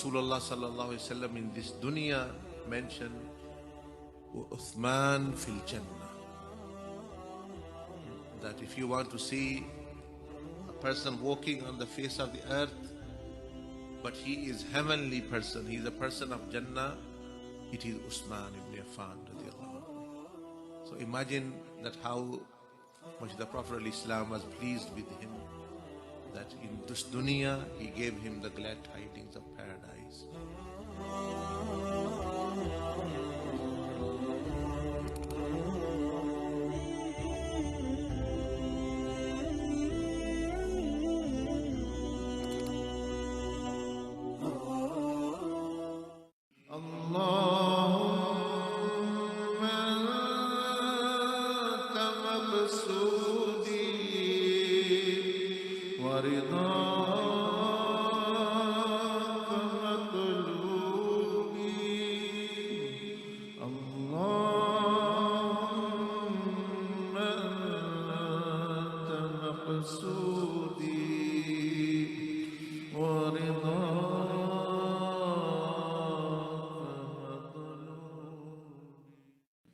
Rasulullah sallallahu alaihi wasallam in this dunya mentioned Uthman fil Jannah, that if you want to see a person walking on the face of the earth, but he is heavenly person, he is a person of Jannah, it is Uthman ibn Affan radiallahu anhu. So imagine that how much the Prophet ﷺ was pleased with him, that in this dunya he gave him the glad tidings of paradise.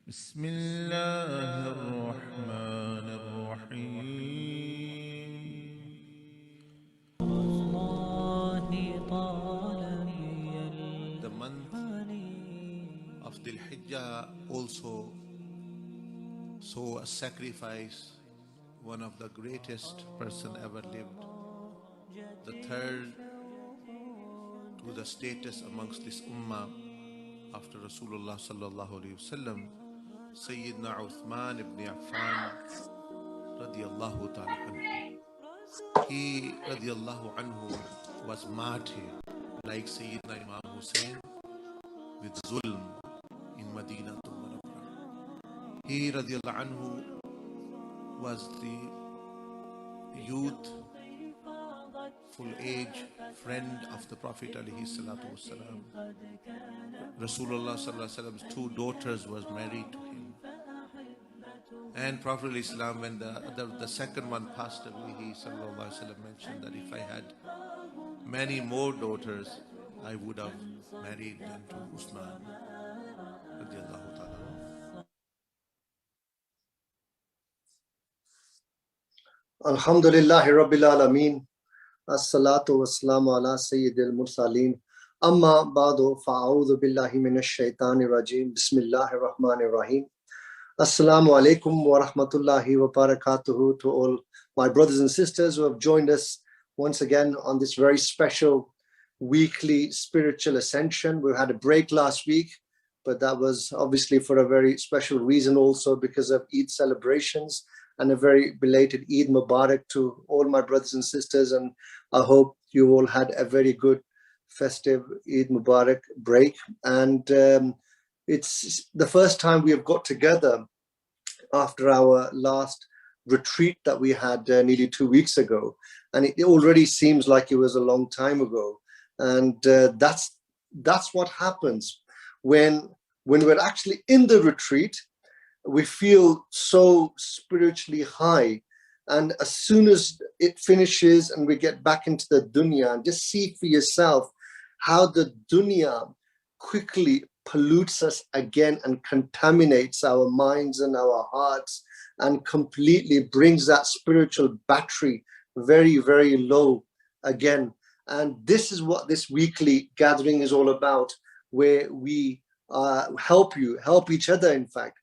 بسم الله الرحمن الرحيم. The month of Dhul Hijjah also saw a sacrifice, one of the greatest person ever lived, the third to the status amongst this ummah after Rasulullah sallallahu alaihi wasallam, Sayyidina Uthman ibn Affan radiyallahu ta'ala anhu. He radiyallahu anhu was martyred like Sayyidina Imam Hussein with zulm in Medina to Munawwara. He radiyallahu anhu was the youth, full age friend of the Prophet alayhi salatu wasalam. Rasulullah sallallahu alaihi wasallam's two daughters was married to him. And Prophet ﷺ, when the second one passed away, he sallallahu alaihi wasallam mentioned that if I had many more daughters, I would have married them to Uthman radiyallahu ta'ala. Alhamdulillahi Rabbil Alameen. As-salatu was-salamu ala Sayyidil Mursaleen. Amma ba'du fa'a'udhu billahi minash shaitanir rajim. Bismillahir Rahmanir Rahim. Assalamu alaikum wa rahmatullahi wa barakatuhu to all my brothers and sisters who have joined us once again on this very special weekly spiritual ascension. We had a break last week, but that was obviously for a very special reason also because of Eid celebrations, and a very belated Eid Mubarak to all my brothers and sisters. And I hope you all had a very good festive Eid Mubarak break. And it's the first time we have got together after our last retreat that we had nearly 2 weeks ago. And it already seems like it was a long time ago. And that's what happens when we're actually in the retreat. We feel so spiritually high. And as soon as it finishes and we get back into the dunya, and just see for yourself how the dunya quickly pollutes us again and contaminates our minds and our hearts and completely brings that spiritual battery very, very low again. And this is what this weekly gathering is all about, where we help each other, in fact,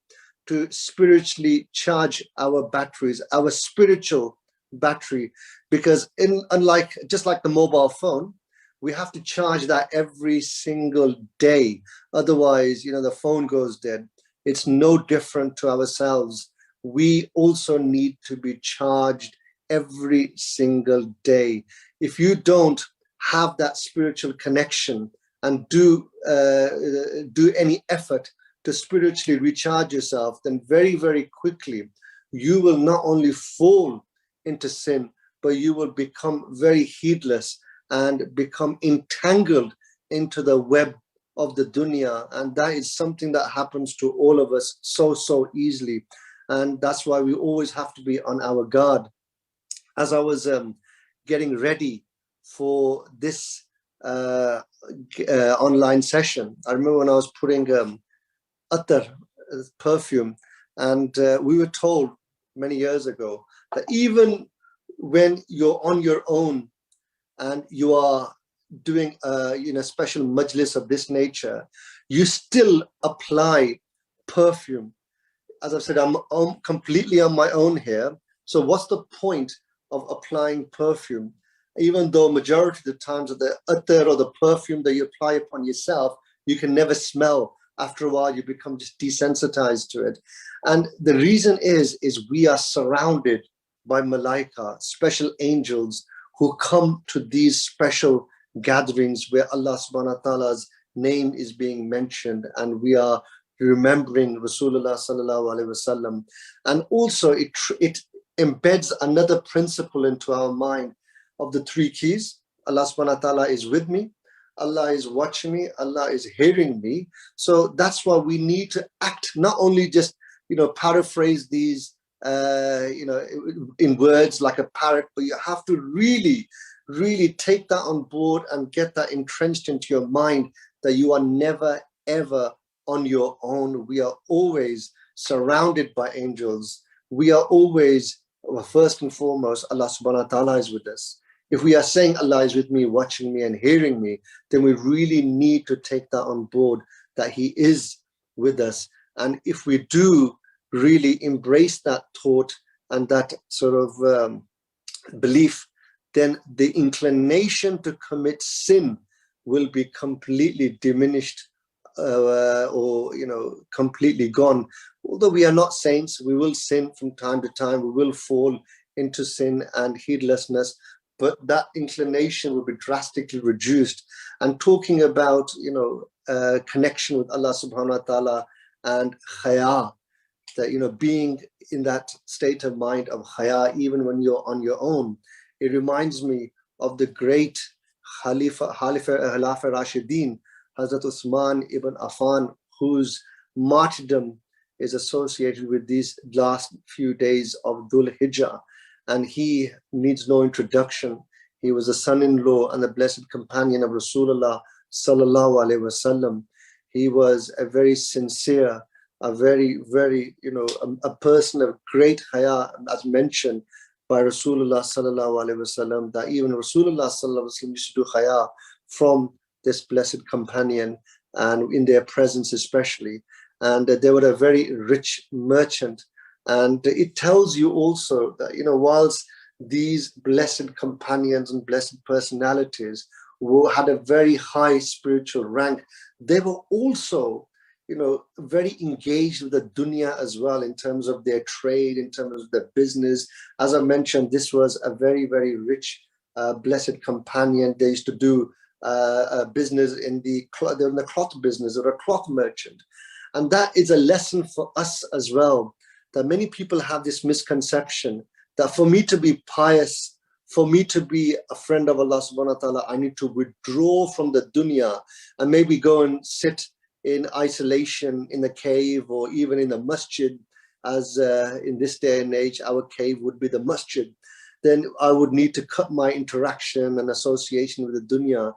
to spiritually charge our batteries, our spiritual battery, because unlike just like the mobile phone, we have to charge that every single day. Otherwise, the phone goes dead. It's no different to ourselves. We also need to be charged every single day. If you don't have that spiritual connection and do any effort to spiritually recharge yourself, then very, very quickly you will not only fall into sin, but you will become very heedless and become entangled into the web of the dunya. And that is something that happens to all of us so easily. And that's why we always have to be on our guard. As I was getting ready for this online session, I remember when I was putting attar, perfume, and we were told many years ago that even when you're on your own and you are doing special majlis of this nature, you still apply perfume. As I've said, I'm completely on my own here. So what's the point of applying perfume? Even though majority of the times of the attar or the perfume that you apply upon yourself, you can never smell. After a while, you become just desensitized to it. And the reason is we are surrounded by malaika, special angels, who come to these special gatherings where Allah subhanahu wa ta'ala's name is being mentioned, and we are remembering Rasulullah sallallahu alaihi wasallam. And also it embeds another principle into our mind of the three keys. Allah subhanahu wa ta'ala is with me, Allah is watching me, Allah is hearing me. So that's why we need to act, not only just paraphrase these in words like a parrot, but you have to really take that on board and get that entrenched into your mind, that you are never ever on your own. We are always surrounded by angels. We are always, first and foremost, Allah subhanahu wa ta'ala is with us. If we are saying Allah is with me, watching me and hearing me, then we really need to take that on board, that He is with us. And if we do really embrace that thought and that sort of belief, then the inclination to commit sin will be completely diminished or completely gone. Although we are not saints, we will sin from time to time, we will fall into sin and heedlessness, but that inclination will be drastically reduced. And talking about connection with Allah subhanahu wa ta'ala and khaya, that being in that state of mind of khaya even when you're on your own, it reminds me of the great Khalifa Rashidin, Hazrat Usman ibn Affan, whose martyrdom is associated with these last few days of Dhul Hijjah. And he needs no introduction. He was the son-in-law and the blessed companion of Rasulullah sallallahu alaihi wasallam. He was a very sincere, a very, very, a person of great haya, as mentioned by Rasulullah sallallahu alaihi wasallam, that even Rasulullah sallallahu alaihi wasallam used to do haya from this blessed companion, and in their presence especially. And they were a very rich merchant. And it tells you also that, whilst these blessed companions and blessed personalities had a very high spiritual rank, they were also, very engaged with the dunya as well, in terms of their trade, in terms of their business. As I mentioned, this was a very, very rich, blessed companion. They used to do a business in the cloth business, or a cloth merchant. And that is a lesson for us as well, that many people have this misconception that for me to be pious, for me to be a friend of Allah subhanahu wa ta'ala, I need to withdraw from the dunya and maybe go and sit in isolation in the cave or even in the masjid, as in this day and age, our cave would be the masjid. Then I would need to cut my interaction and association with the dunya.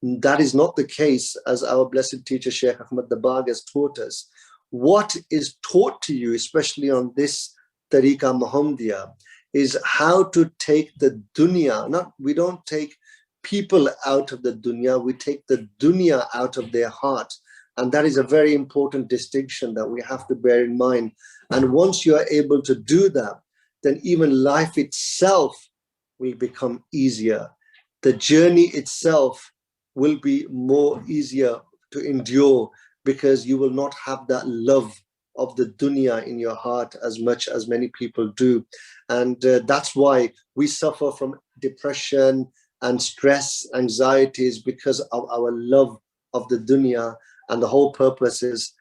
That is not the case, as our blessed teacher Shaykh Ahmad Dabag has taught us. What is taught to you, especially on this Tareeqah Muhammadiyah, is how to take the dunya. We don't take people out of the dunya, we take the dunya out of their heart. And that is a very important distinction that we have to bear in mind. And once you are able to do that, then even life itself will become easier. The journey itself will be more easier to endure, because you will not have that love of the dunya in your heart as much as many people do. And that's why we suffer from depression and stress, anxieties, because of our love of the dunya. And the whole purpose is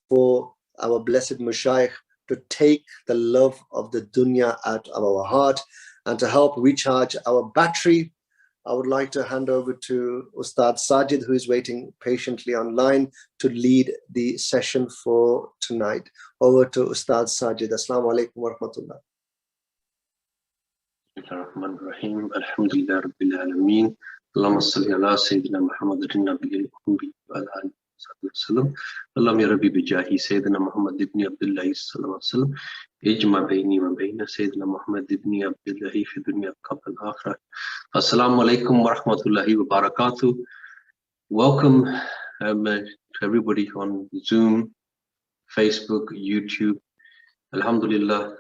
for our blessed Mashaykh to take the love of the dunya out of our heart and to help recharge our battery. I would like to hand over to Ustad Sajid, who is waiting patiently online to lead the session for tonight. Over to Ustad Sajid. Assalamu alaikum wa rahmatullah. Bismillahirrahmanirrahim. Alhamdulillah Rabbil Alameen. Allahumma salli ala Sayyidina Muhammadin Nabiyil Ummi wa ala alihi wa sallam. Allahumma ya Rabbi bijahi Sayyidina Muhammad ibn Abdullah sallallahu alaihi wasallam. Ijma bayni wa bayna Sayyidina Muhammad ibn Abdullah fi dunya qabla al-akhirah. Assalamu alaikum wa rahmatullahi wa barakatuh. Welcome to everybody on Zoom, Facebook, YouTube. Alhamdulillah.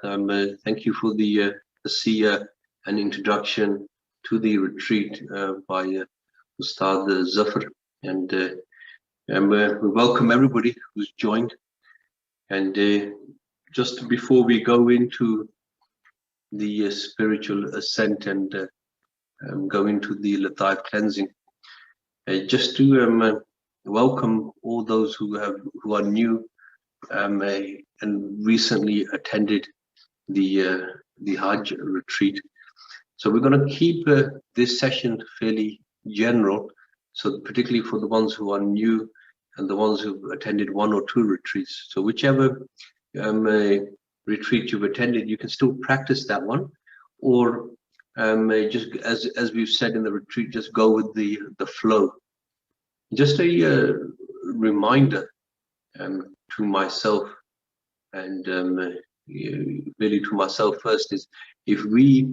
Thank you for the seer and introduction to the retreat by Ustad Zafar, and we welcome everybody who's joined. And just before we go into the spiritual ascent and go into the Lataif cleansing, just to welcome all those who are new and recently attended the Hajj retreat. So we're going to keep this session fairly general, so particularly for the ones who are new and the ones who've attended one or two retreats. So whichever retreat you've attended, you can still practice that one, or just as we've said in the retreat, just go with the flow. Just a reminder to myself, and really to myself first, is if we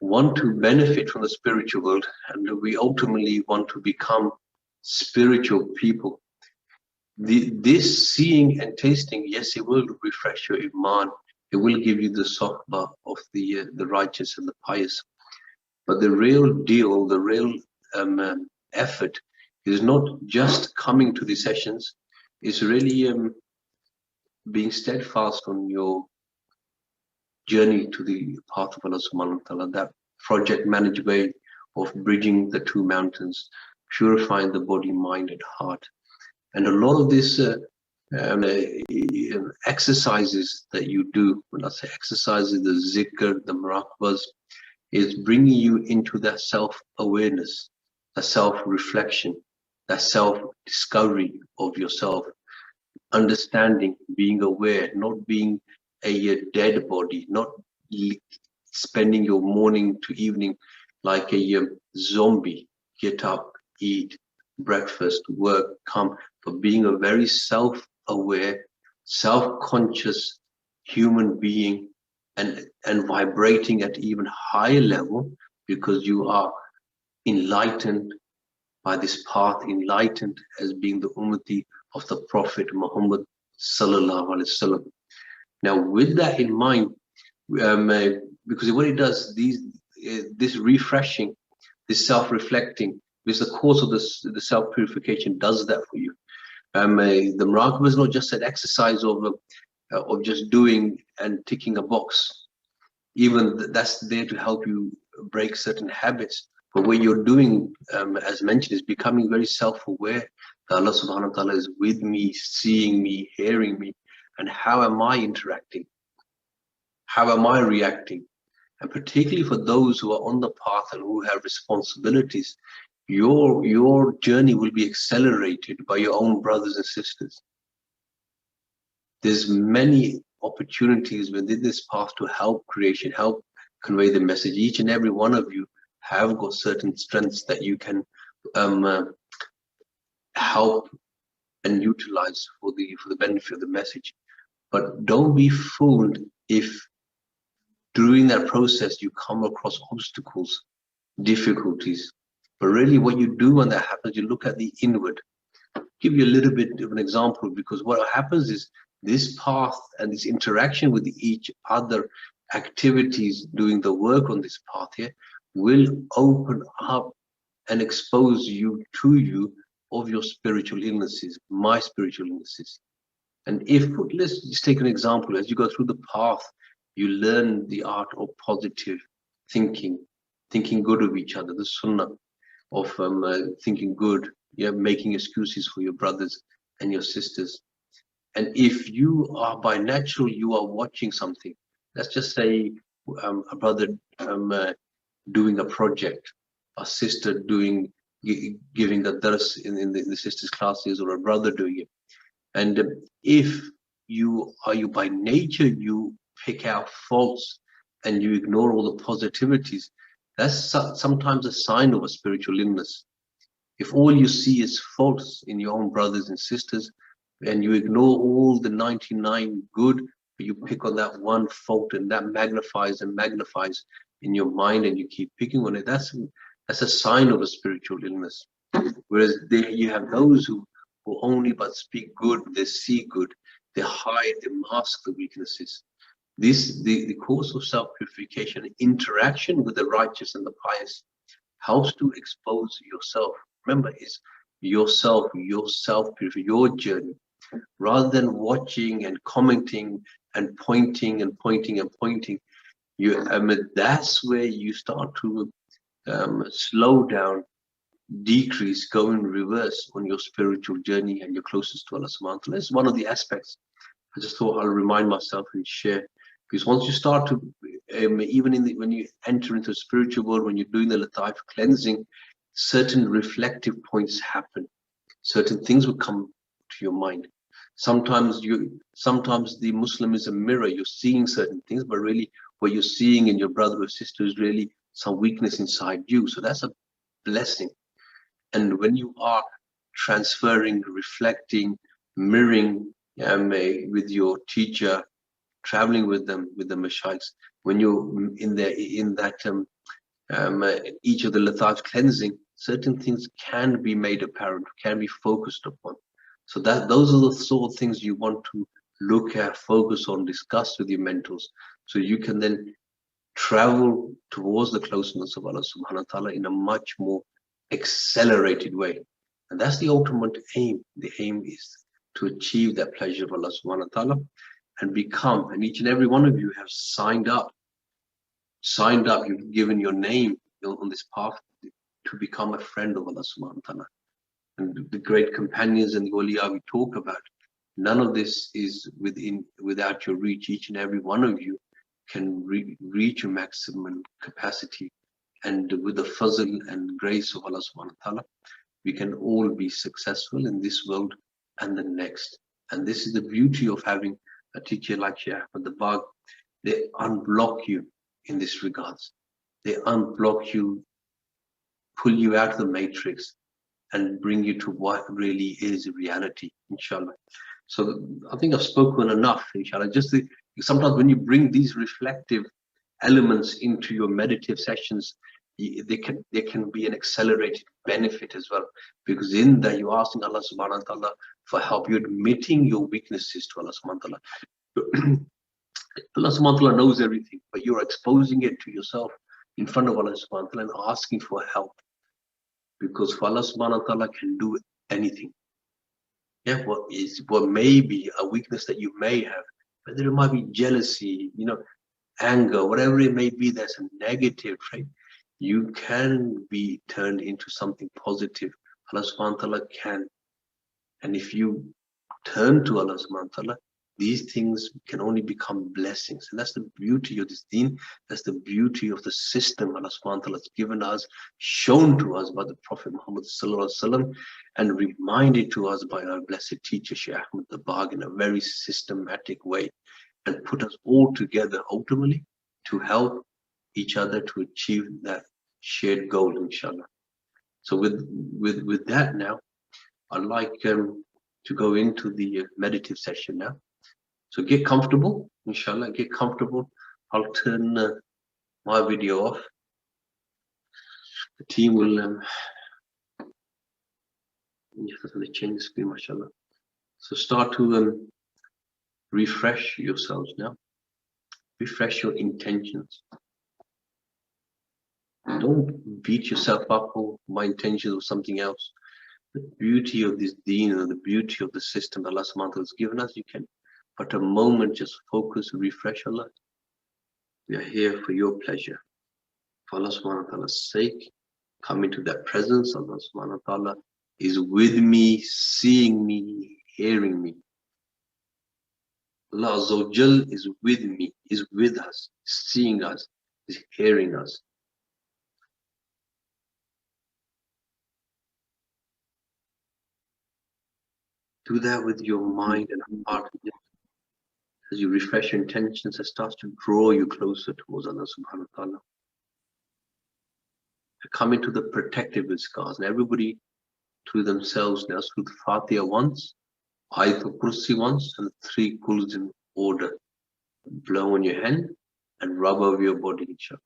want to benefit from the spiritual world and we ultimately want to become spiritual people, this seeing and tasting, yes, it will refresh your iman, it will give you the sohbah of the righteous and the pious, but the real deal, the real effort is not just coming to these sessions, it's really being steadfast on your journey to the path of Allah subhanahu wa ta'ala, that project managed way of bridging the two mountains, purifying the body, mind and heart. And a lot of this exercises that you do, when I say exercises, the zikr, the muraqabahs, is bringing you into that self-awareness, that self-reflection, that self-discovery of yourself, understanding, being aware, not being a dead body, not spending your morning to evening like a zombie, get up, eat, breakfast, work, come, but being a very self-aware, self-conscious human being, and vibrating at even higher level, because you are enlightened by this path, enlightened as being the ummati of the Prophet Muhammad sallallahu alaihi wasallam. Now, with that in mind, because what it does, this refreshing, this self-reflecting, because the course of the self-purification does that for you. The muraqabah is not just an exercise of just doing and ticking a box. Even that's there to help you break certain habits. But what you're doing, as mentioned, is becoming very self-aware. Allah subhanahu wa ta'ala is with me, seeing me, hearing me, and how am I interacting? How am I reacting? And particularly for those who are on the path and who have responsibilities, your journey will be accelerated by your own brothers and sisters. There's many opportunities within this path to help creation, help convey the message. Each and every one of you have got certain strengths that you can help and utilize for the benefit of the message. But don't be fooled if during that process you come across obstacles, difficulties. But really what you do when that happens, you look at the inward. give you a little bit of an example, because what happens is this path and this interaction with each other, activities, doing the work on this path here, will open up and expose you of your spiritual illnesses, my spiritual illnesses. And if, let's just take an example, as you go through the path, you learn the art of positive thinking good of each other, the sunnah of thinking good, making excuses for your brothers and your sisters. And if you are by natural, you are watching something, let's just say a brother doing a project, a sister giving a dars in the sister's classes, or a brother doing it. And if you by nature, you pick out faults and you ignore all the positivities, that's sometimes a sign of a spiritual illness. If all you see is faults in your own brothers and sisters, and you ignore all the 99 good, but you pick on that one fault, and that magnifies and magnifies in your mind, and you keep picking on it, that's a sign of a spiritual illness. Whereas there you have those who only but speak good, they see good, they hide, they mask the weaknesses. The course of self-purification, interaction with the righteous and the pious, helps to expose yourself. Remember, it's yourself, your self-purification, your journey, rather than watching and commenting and pointing and pointing and pointing. That's where you start to slow down, decrease, go in reverse on your spiritual journey, and you're closest to Allah subhanahu wa ta'ala. It's one of the aspects I just thought I'll remind myself and share. Because once you start to, even when you enter into the spiritual world, when you're doing the lataif cleansing, certain reflective points happen. Certain things will come to your mind. Sometimes the Muslim is a mirror. You're seeing certain things, but really what you're seeing in your brother or sister is really some weakness inside you. So that's a blessing. And when you are transferring, reflecting, mirroring with your teacher, traveling with them, with the mashaykhs, when you're in that each of the lataif cleansing, certain things can be made apparent, can be focused upon. So those are the sort of things you want to look at, focus on, discuss with your mentors, so you can then travel towards the closeness of Allah subhanahu wa ta'ala in a much more accelerated way. And that's the ultimate aim. The aim is to achieve that pleasure of Allah subhanahu wa ta'ala and become, and each and every one of you have signed up, you've given your name on this path to become a friend of Allah subhanahu wa ta'ala. And the great companions and the awliya we talk about, none of this is without your reach. Each and every one of you can reach your maximum capacity, and with the fazl and grace of Allah subhanahu wa ta'ala, we can all be successful in this world and the next. And this is the beauty of having a teacher like Shaykh Ahmad Dabagh. They unblock you in this regards. They unblock you, pull you out of the matrix, and bring you to what really is reality, inshallah. So I think I've spoken enough, inshallah. Sometimes when you bring these reflective elements into your meditative sessions, they can be an accelerated benefit as well, because in that you're asking Allah subhanahu wa ta'ala for help. You're admitting your weaknesses to Allah subhanahu wa ta'ala. Allah subhanahu wa ta'ala knows everything, but you're exposing it to yourself in front of Allah subhanahu wa ta'ala and asking for help, because for Allah subhanahu wa ta'ala can do anything. Yeah, what may be a weakness that you may have, but there might be jealousy, anger, whatever it may be, that's a negative trait. You can be turned into something positive. Allah subhanahu wa ta'ala can. And if you turn to Allah subhanahu wa ta'ala, these things can only become blessings. And that's the beauty of this deen. That's the beauty of the system Allah subhanahu wa ta'ala has given us, shown to us by the Prophet Muhammad sallallahu alaihi wasallam, and reminded to us by our blessed teacher Shaykh Ahmad Dabagh in a very systematic way, and put us all together ultimately to help each other to achieve that shared goal, inshallah. So with that now, I'd like to go into the meditative session now. So get comfortable, inshallah, get comfortable. I'll turn my video off. The team will Yes, let's change the screen, mashallah. So start to refresh yourselves now. Refresh your intentions. Don't beat yourself up, oh, my intentions was something else. The beauty of this deen and the beauty of the system Allah subhanahu wa ta'ala has given us, you can, but a moment, just focus, refresh Allah. We are here for your pleasure. For Allah subhanahu wa ta'ala's sake, come into that presence. Allah subhanahu wa ta'ala is with me, seeing me, hearing me. Allah Azza wa Jal is with me, is with us, seeing us, is hearing us. Do that with your mind and heart. As you refresh your intentions, it starts to draw you closer towards Allah subhanahu wa ta'ala. Come into the protective scars. And everybody to themselves now, through the Fatiha once, Ayatul Kursi once, and 3 Quls in order. Blow on your hand and rub over your body, inshallah.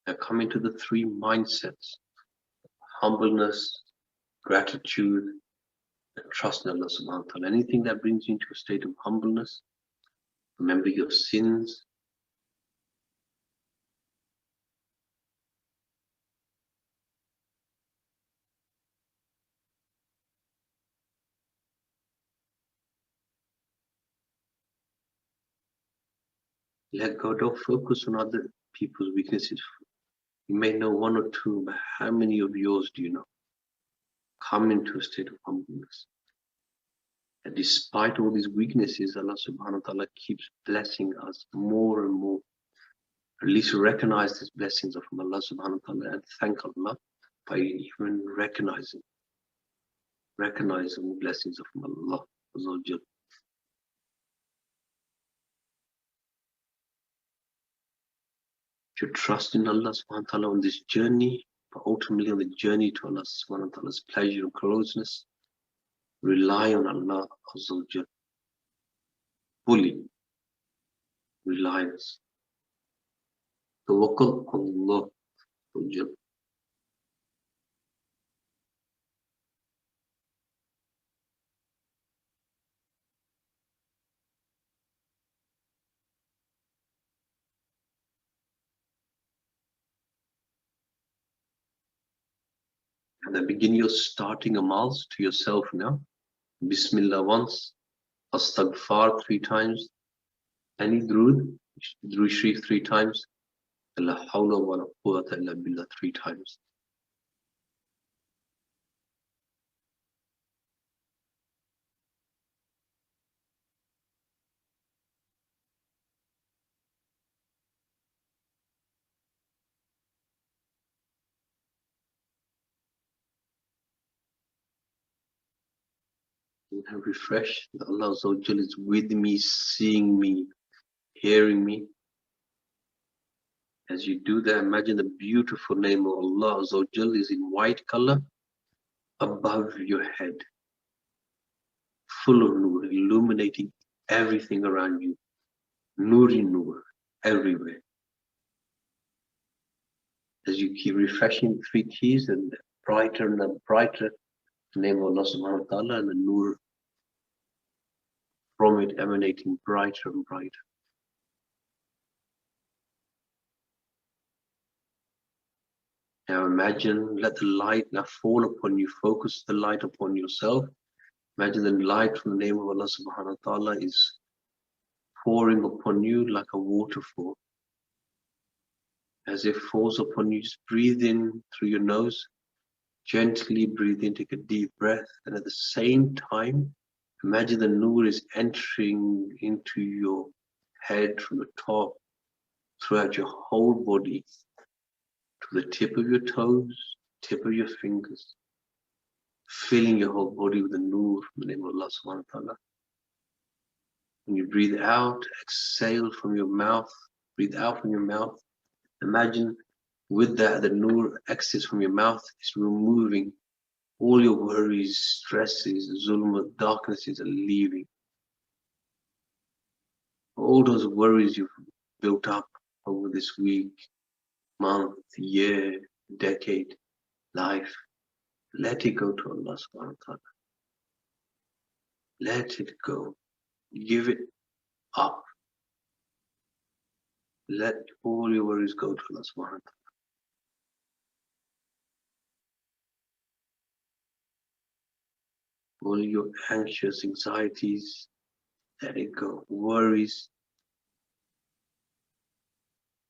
Now come into the 3 mindsets: humbleness, gratitude, and trust in Allah subhanahu wa ta'ala. Anything that brings you into a state of humbleness, remember your sins. Let go, don't focus on other people's weaknesses. You may know 1 or 2, but how many of yours do you know? Come into a state of humbleness. And despite all these weaknesses, Allah subhanahu wa ta'ala keeps blessing us more and more. At least recognize these blessings of Allah subhanahu wa ta'ala and thank Allah by even recognizing the blessings of Allah Azza wa Jal. To trust in Allah subhanahu wa ta'ala on this journey, but ultimately on the journey to Allah subhanahu wa ta'ala's pleasure and closeness, rely on Allah Azza wa Jal. Fully reliance. Tawakkal on Allah Azza wa Jal. And then begin your starting amals to yourself now. Bismillah once, Astaghfar 3 times, any Drood Sharif 3 times, La hawla wa la quwwata illa billah 3 times. And refresh that Allah Azza wa Jal is with me, seeing me, hearing me. As you do that, imagine the beautiful name of Allah Azza wa Jal is in white color above your head, full of nur, illuminating everything around you. Nuri nur, everywhere. As you keep refreshing 3 keys and brighter and brighter, the name of Allah subhanahu wa ta'ala, and the nur from it emanating brighter and brighter. Now imagine, let the light now fall upon you, focus the light upon yourself. Imagine the light from the name of Allah subhanahu wa ta'ala is pouring upon you like a waterfall. As it falls upon you, just breathe in through your nose, gently breathe in, take a deep breath, and at the same time, imagine the nur is entering into your head from the top, throughout your whole body, to the tip of your toes, tip of your fingers, filling your whole body with the nur from the name of Allah subhanahu wa ta'ala. When you breathe out, exhale from your mouth, breathe out from your mouth. Imagine with that, the nur exits from your mouth, is removing all your worries, stresses, zulm, darknesses are leaving. All those worries you've built up over this week, month, year, decade, life, let it go to Allah subhanahu wa ta'ala. Let it go. Give it up. Let all your worries go to Allah subhanahu wa ta'ala. All your anxious anxieties, let it go. Worries,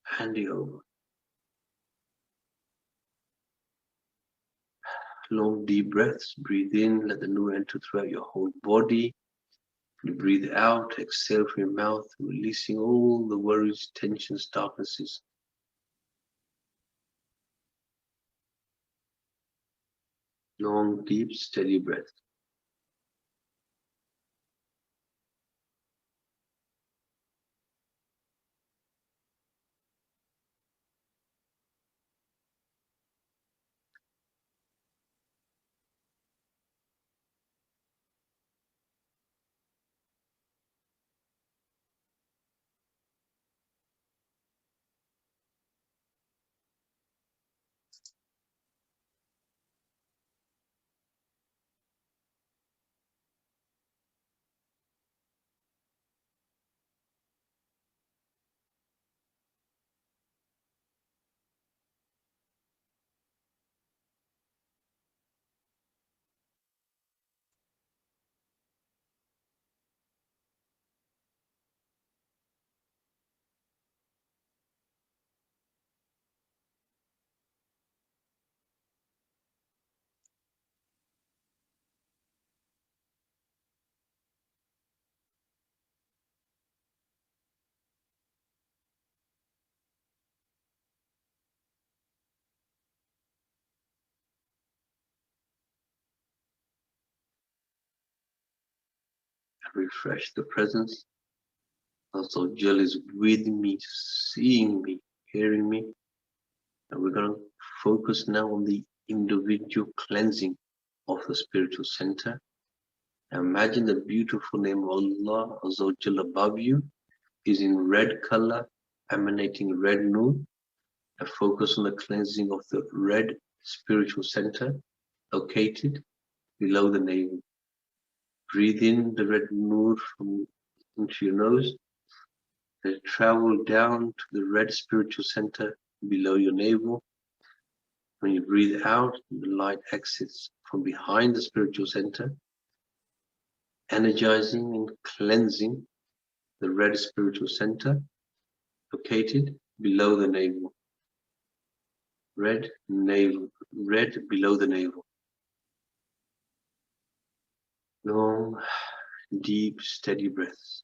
hand it over. Long deep breaths, breathe in, let the nur enter throughout your whole body. You breathe out, exhale from your mouth, releasing all the worries, tensions, darknesses. Long, deep, steady breath. Refresh the presence. Also, Jal is with me, seeing me, hearing me. And we're going to focus now on the individual cleansing of the spiritual center. Now imagine the beautiful name of Allah Azza wa Jalla above you is in red color, emanating red nur. And focus on the cleansing of the red spiritual center located below the navel. Breathe in the red nur from into your nose. Let it travel down to the red spiritual center below your navel. When you breathe out, the light exits from behind the spiritual center, energizing and cleansing the red spiritual center located below the navel. Red navel, red below the navel. Long, deep, steady breaths.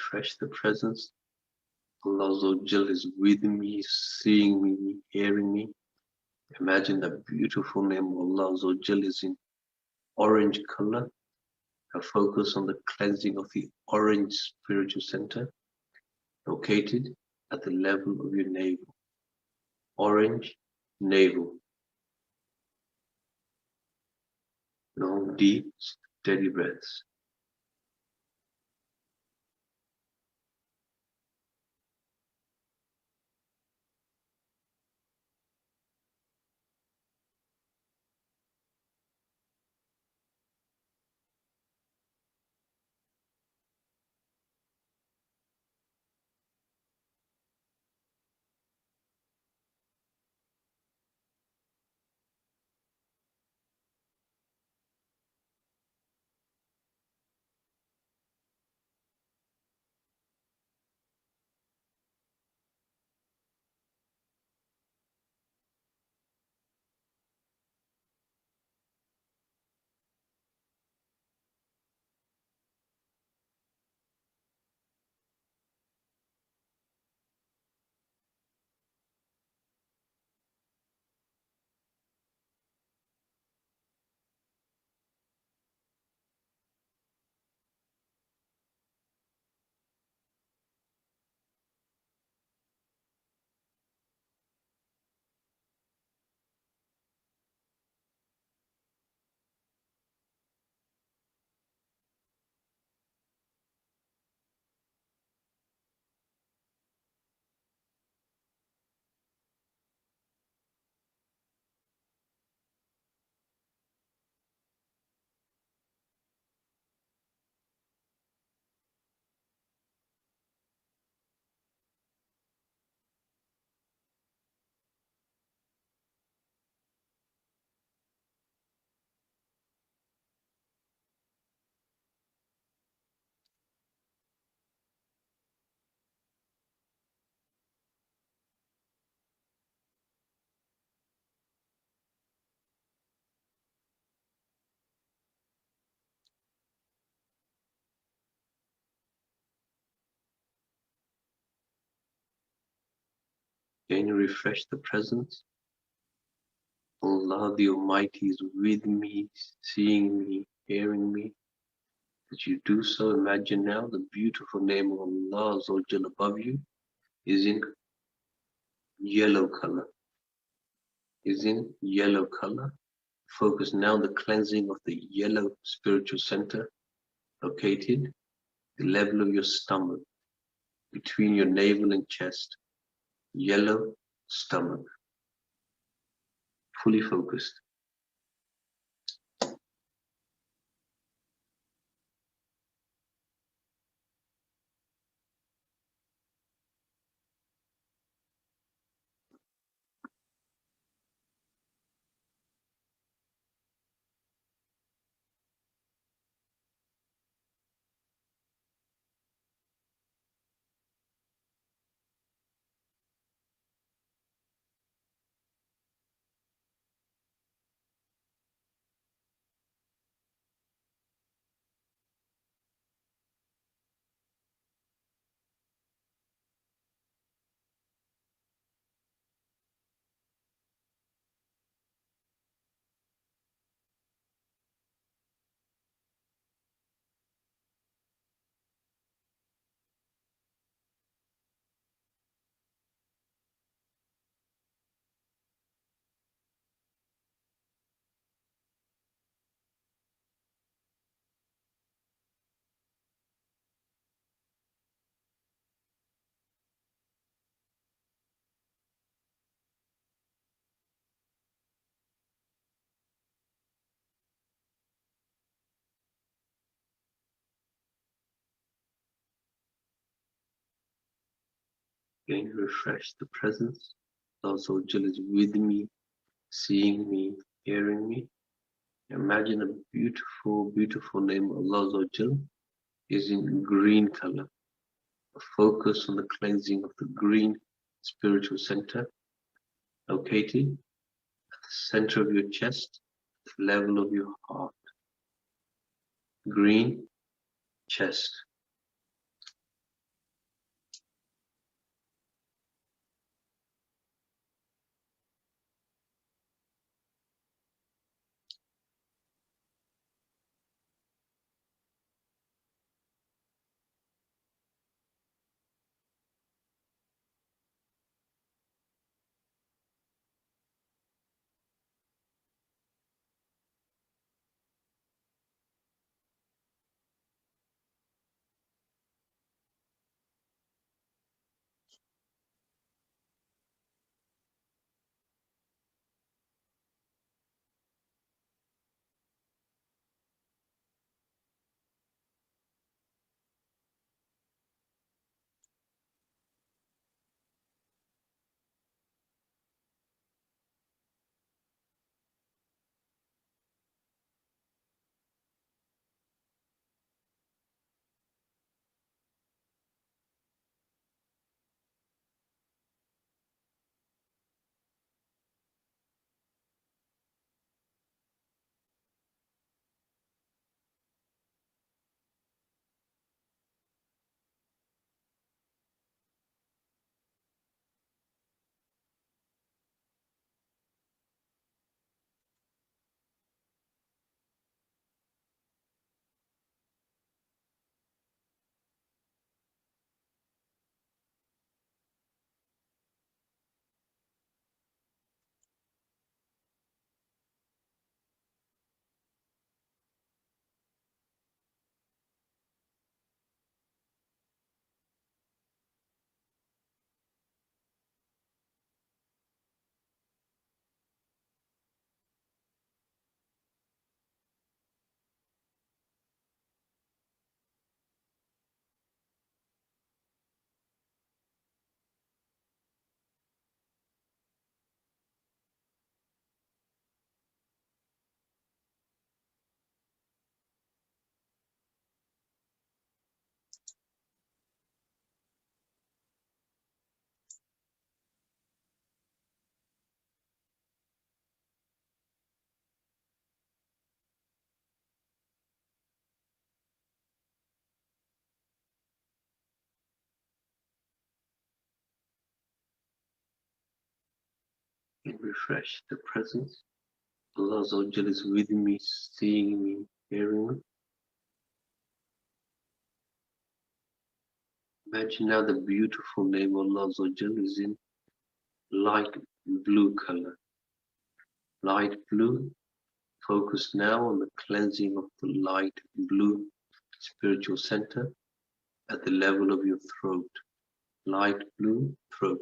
refresh the presence. Allah Azza wa Jal is with me, seeing me, hearing me. Imagine the beautiful name of Allah Azza wa Jal is in orange color. And focus on the cleansing of the orange spiritual center located at the level of your navel. Orange navel. Long, deep, steady breaths. Can you refresh the presence? Allah the Almighty is with me, seeing me, hearing me. As you do so, imagine now the beautiful name of Allah Azza wa Jal above you is in yellow color. Is in yellow color. Focus now on the cleansing of the yellow spiritual center located at the level of your stomach, between your navel and chest. Yellow stomach. Fully focused. Again, refresh the presence. Allah Azza wa Jal is with me, seeing me, hearing me. Imagine a beautiful, beautiful name of Allah Azza wa Jal is in green color. Focus on the cleansing of the green spiritual center located at the center of your chest, at the level of your heart. Green chest. and refresh the presence. Allah Azza is with me, seeing me, hearing me. Imagine now the beautiful name Allah Azza is in light blue color. Light blue. Focus now on the cleansing of the light blue spiritual center at the level of your throat. Light blue throat.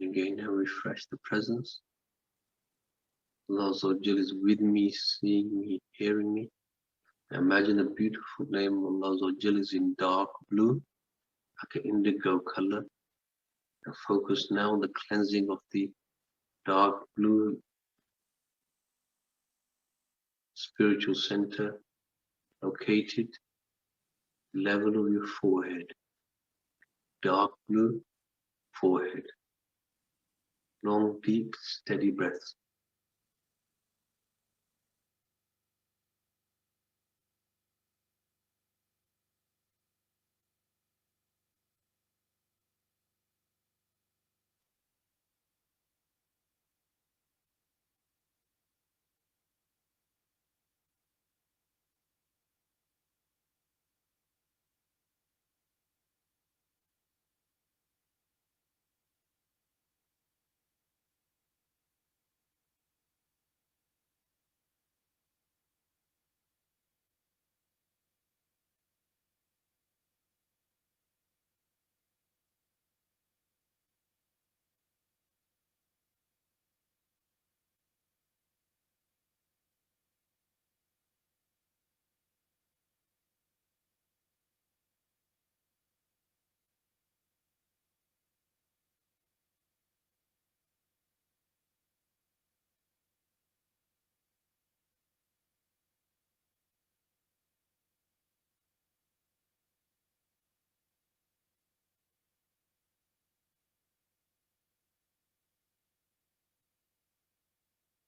Again, now refresh the presence. Allah Azza is with me, seeing me, hearing me. Imagine a beautiful name. Allah Azza is in dark blue, like an indigo color. And focus now on the cleansing of the dark blue spiritual center located level of your forehead. Dark blue forehead. Long, deep, steady breaths.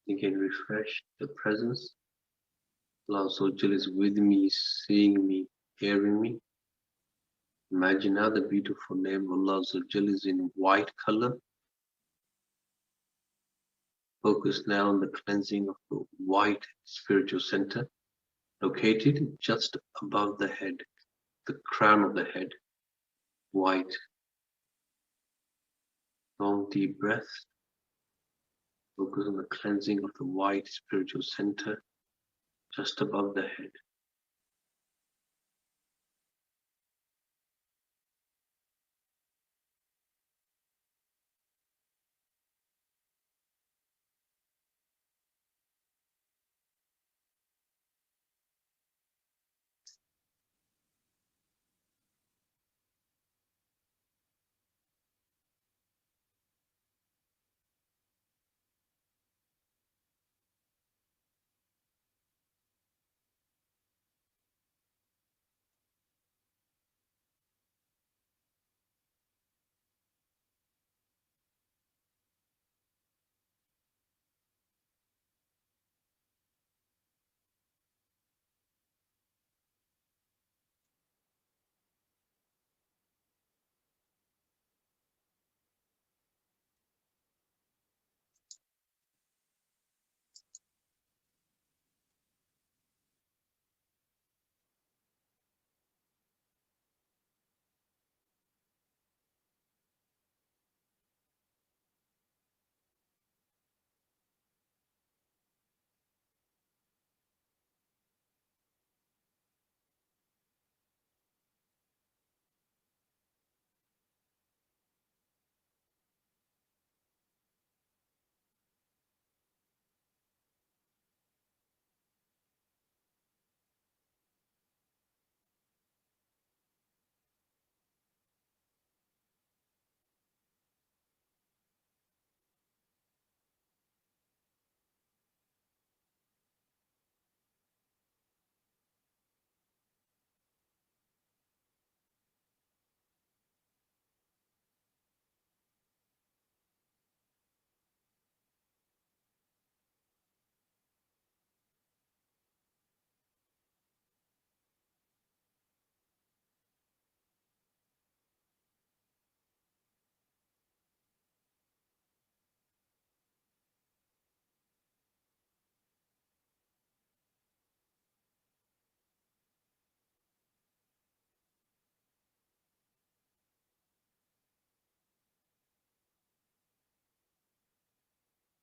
Again, refresh the presence. Allah Azza is with me, seeing me, hearing me. Imagine now the beautiful name Allah Azza is in white color. Focus now on the cleansing of the white spiritual center, located just above the head, the crown of the head. White. Long deep breath. Focus on the cleansing of the white spiritual center, just above the head.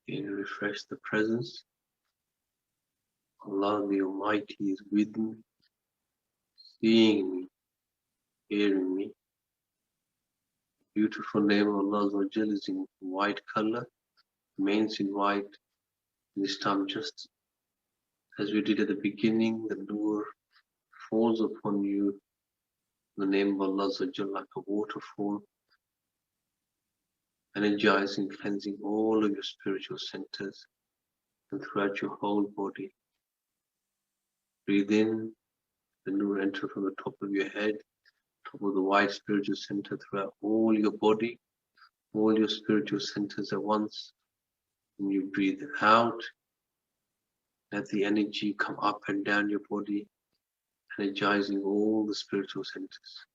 Again, refresh the presence. Allah the Almighty is with me, seeing me, hearing me. Beautiful name of Allah is in white color, remains in white. This time, just as we did at the beginning, the nur falls upon you. The name of Allah like a waterfall, energizing, cleansing all of your spiritual centers and throughout your whole body. Breathe in, the nur enter from the top of your head, top of the white spiritual center throughout all your body, all your spiritual centers at once. And you breathe out, let the energy come up and down your body, energizing all the spiritual centers.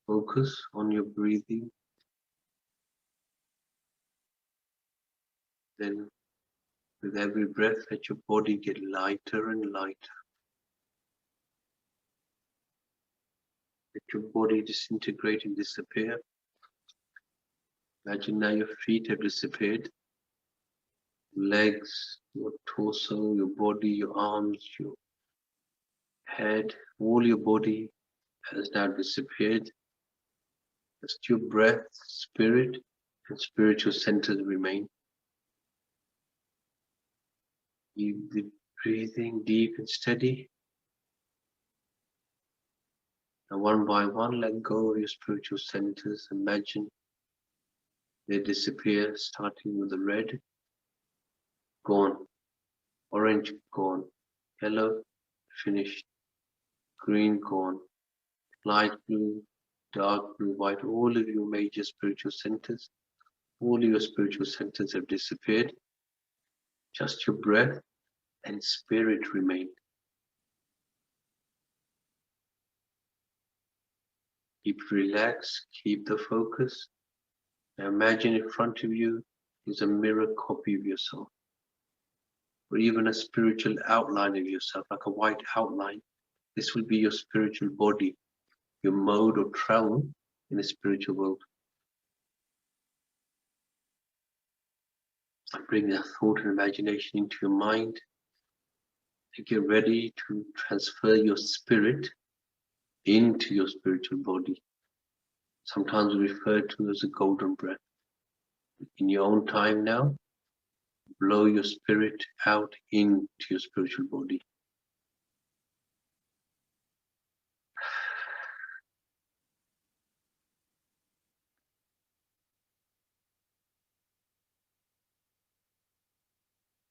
Focus on your breathing. Then with every breath, let your body get lighter and lighter. Let your body disintegrate and disappear. Imagine now your feet have disappeared. Legs, your torso, your body, your arms, your head, all your body has now disappeared. Just your breath, spirit, and spiritual centers remain. Keep the breathing deep and steady. And one by one, let go of your spiritual centers. Imagine they disappear, starting with the red, gone, orange, gone, yellow, finished, green, gone, light blue, dark blue, white, all of your major spiritual centers, all of your spiritual centers have disappeared. Just your breath and spirit remain. Keep relaxed, keep the focus. Now imagine in front of you is a mirror copy of yourself, or even a spiritual outline of yourself, like a white outline. This will be your spiritual body, your mode of travel in the spiritual world. And bring that thought and imagination into your mind. And get ready to transfer your spirit into your spiritual body. Sometimes referred to as a golden breath. In your own time now, blow your spirit out into your spiritual body.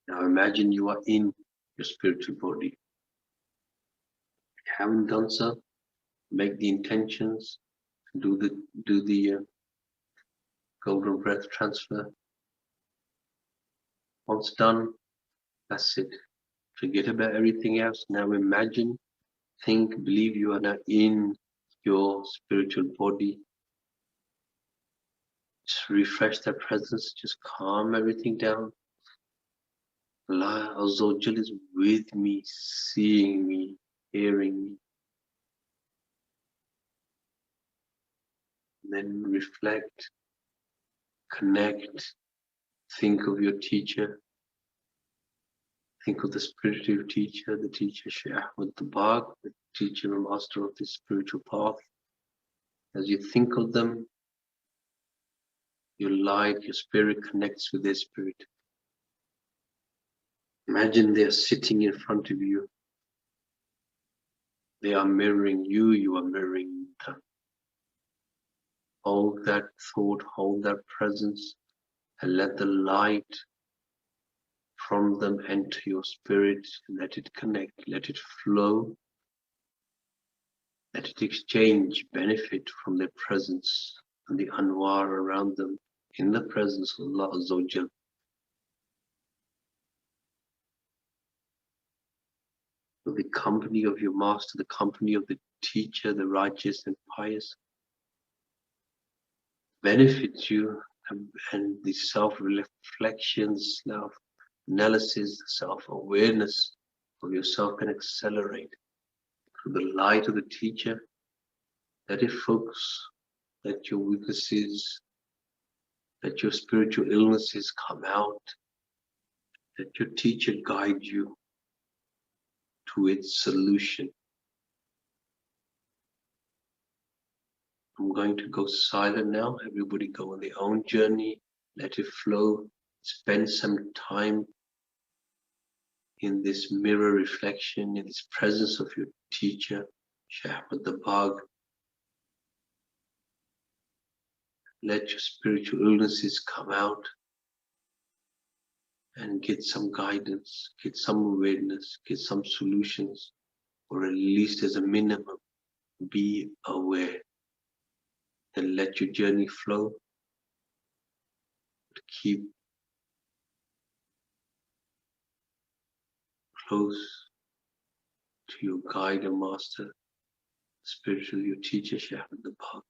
Now imagine you are in your spiritual body. If you haven't done so, make the intentions, do the golden breath transfer. Once done, that's it. Forget about everything else. Now imagine, think, believe you are now in your spiritual body. Just refresh that presence, just calm everything down. Allah Azza wa Jal is with me, seeing me, hearing me. And then reflect, connect, think of your teacher. Think of the spiritual teacher, the teacher Shaykh Ahmad Tabaq, the teacher and master of this spiritual path. As you think of them, your light, your spirit connects with their spirit. Imagine they are sitting in front of you. They are mirroring you, you are mirroring them. Hold that thought, hold that presence, and let the light from them enter your spirit, and let it connect, let it flow, let it exchange, benefit from their presence and the anwar around them in the presence of Allah Azza wa Jal. With the company of your master, the company of the teacher, the righteous and pious, benefits you, and the self-reflection, self-analysis, self-awareness of yourself can accelerate through the light of the teacher. Let it focus Let your weaknesses, let your spiritual illnesses come out. Let your teacher guide you to its solution. I'm going to go silent now. Everybody go on their own journey. Let it flow. Spend some time in this mirror reflection, in this presence of your teacher, Shaykh Ahmad Dabag. Let your spiritual illnesses come out and get some guidance, get some awareness, get some solutions, or at least as a minimum, be aware. Then let your journey flow. But keep close to your guide and master, spiritual, your teacher, Shaykh Ahmad Dabag.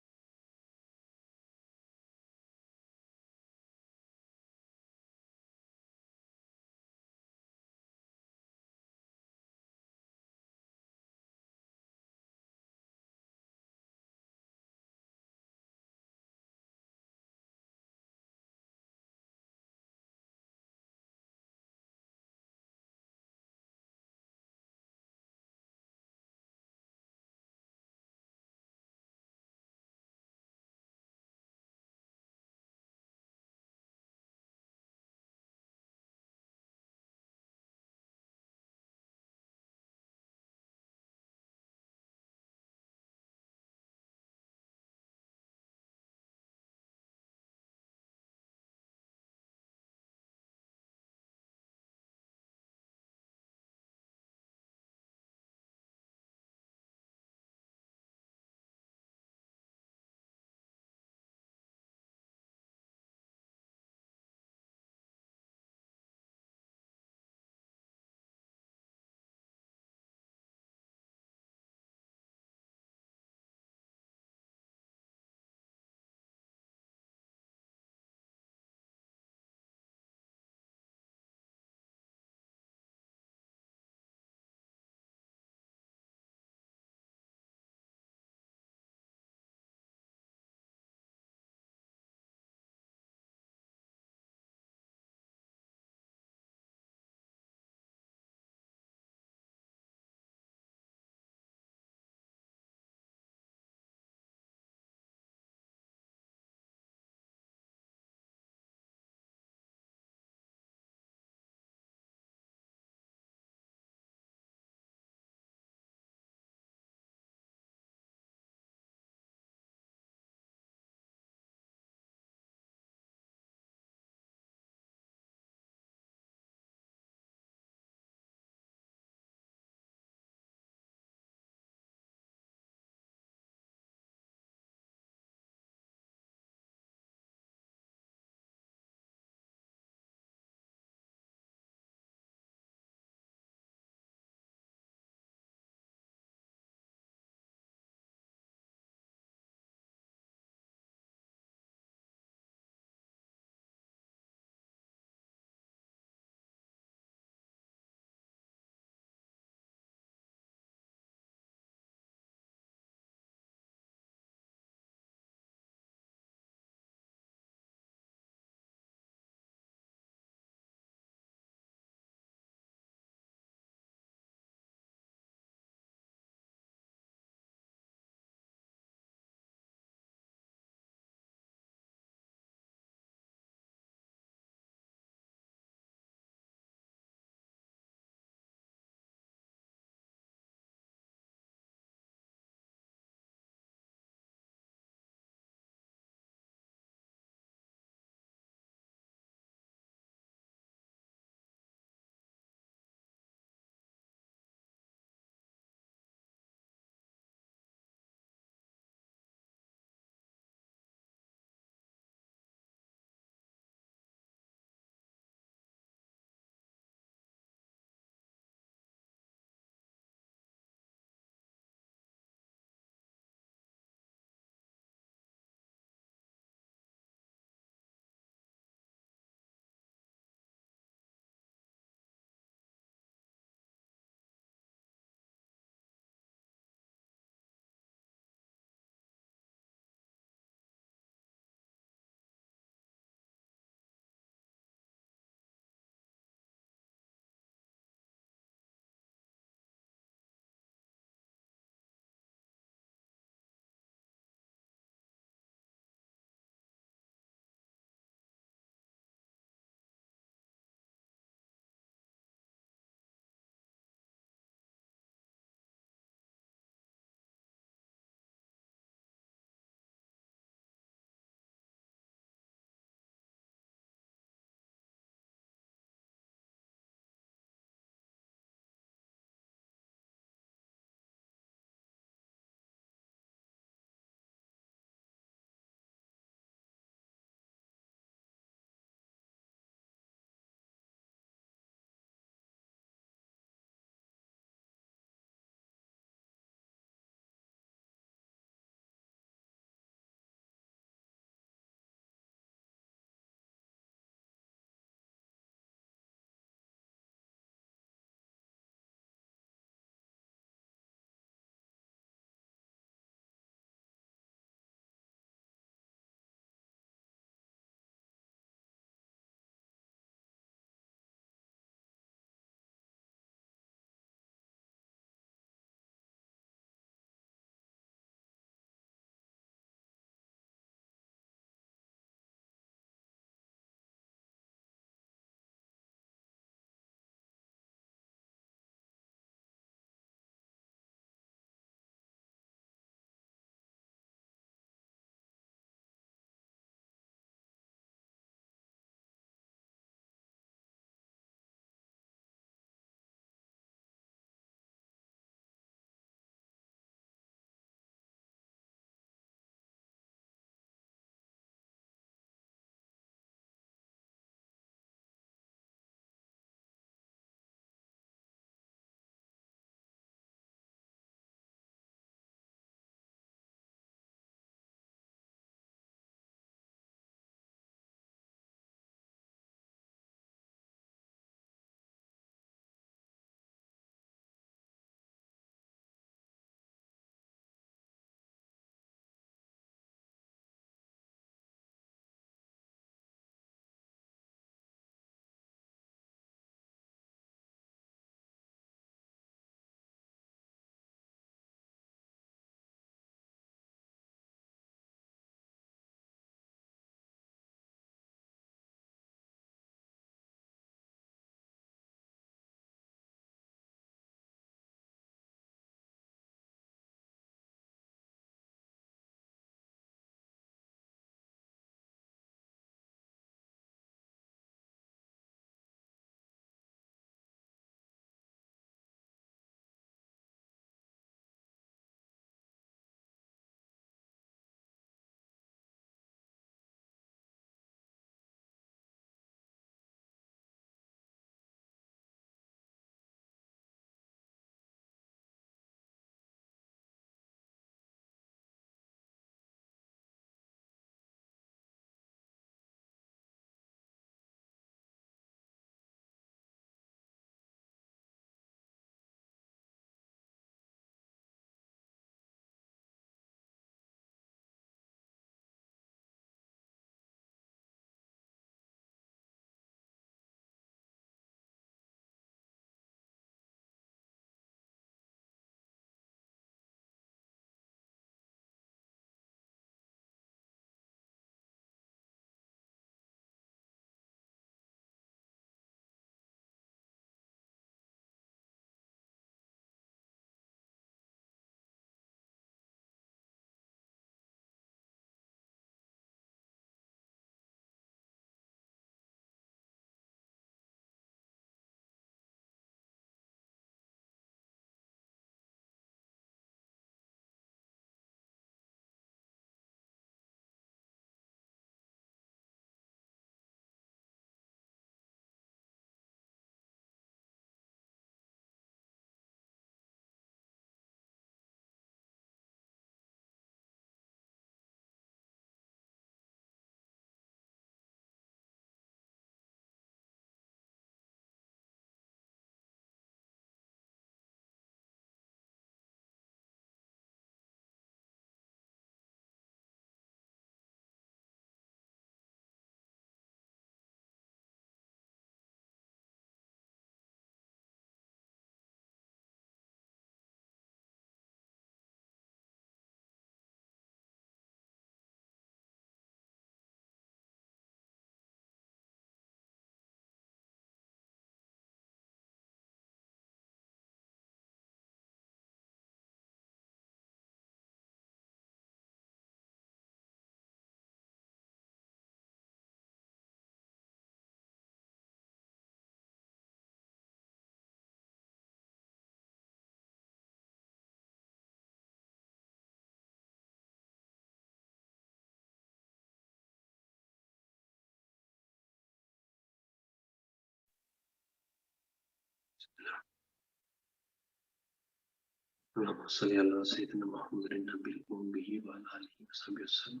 اللهم صل على سيدنا محمد النبي الأمي وعلى آله وصحبه وسلم.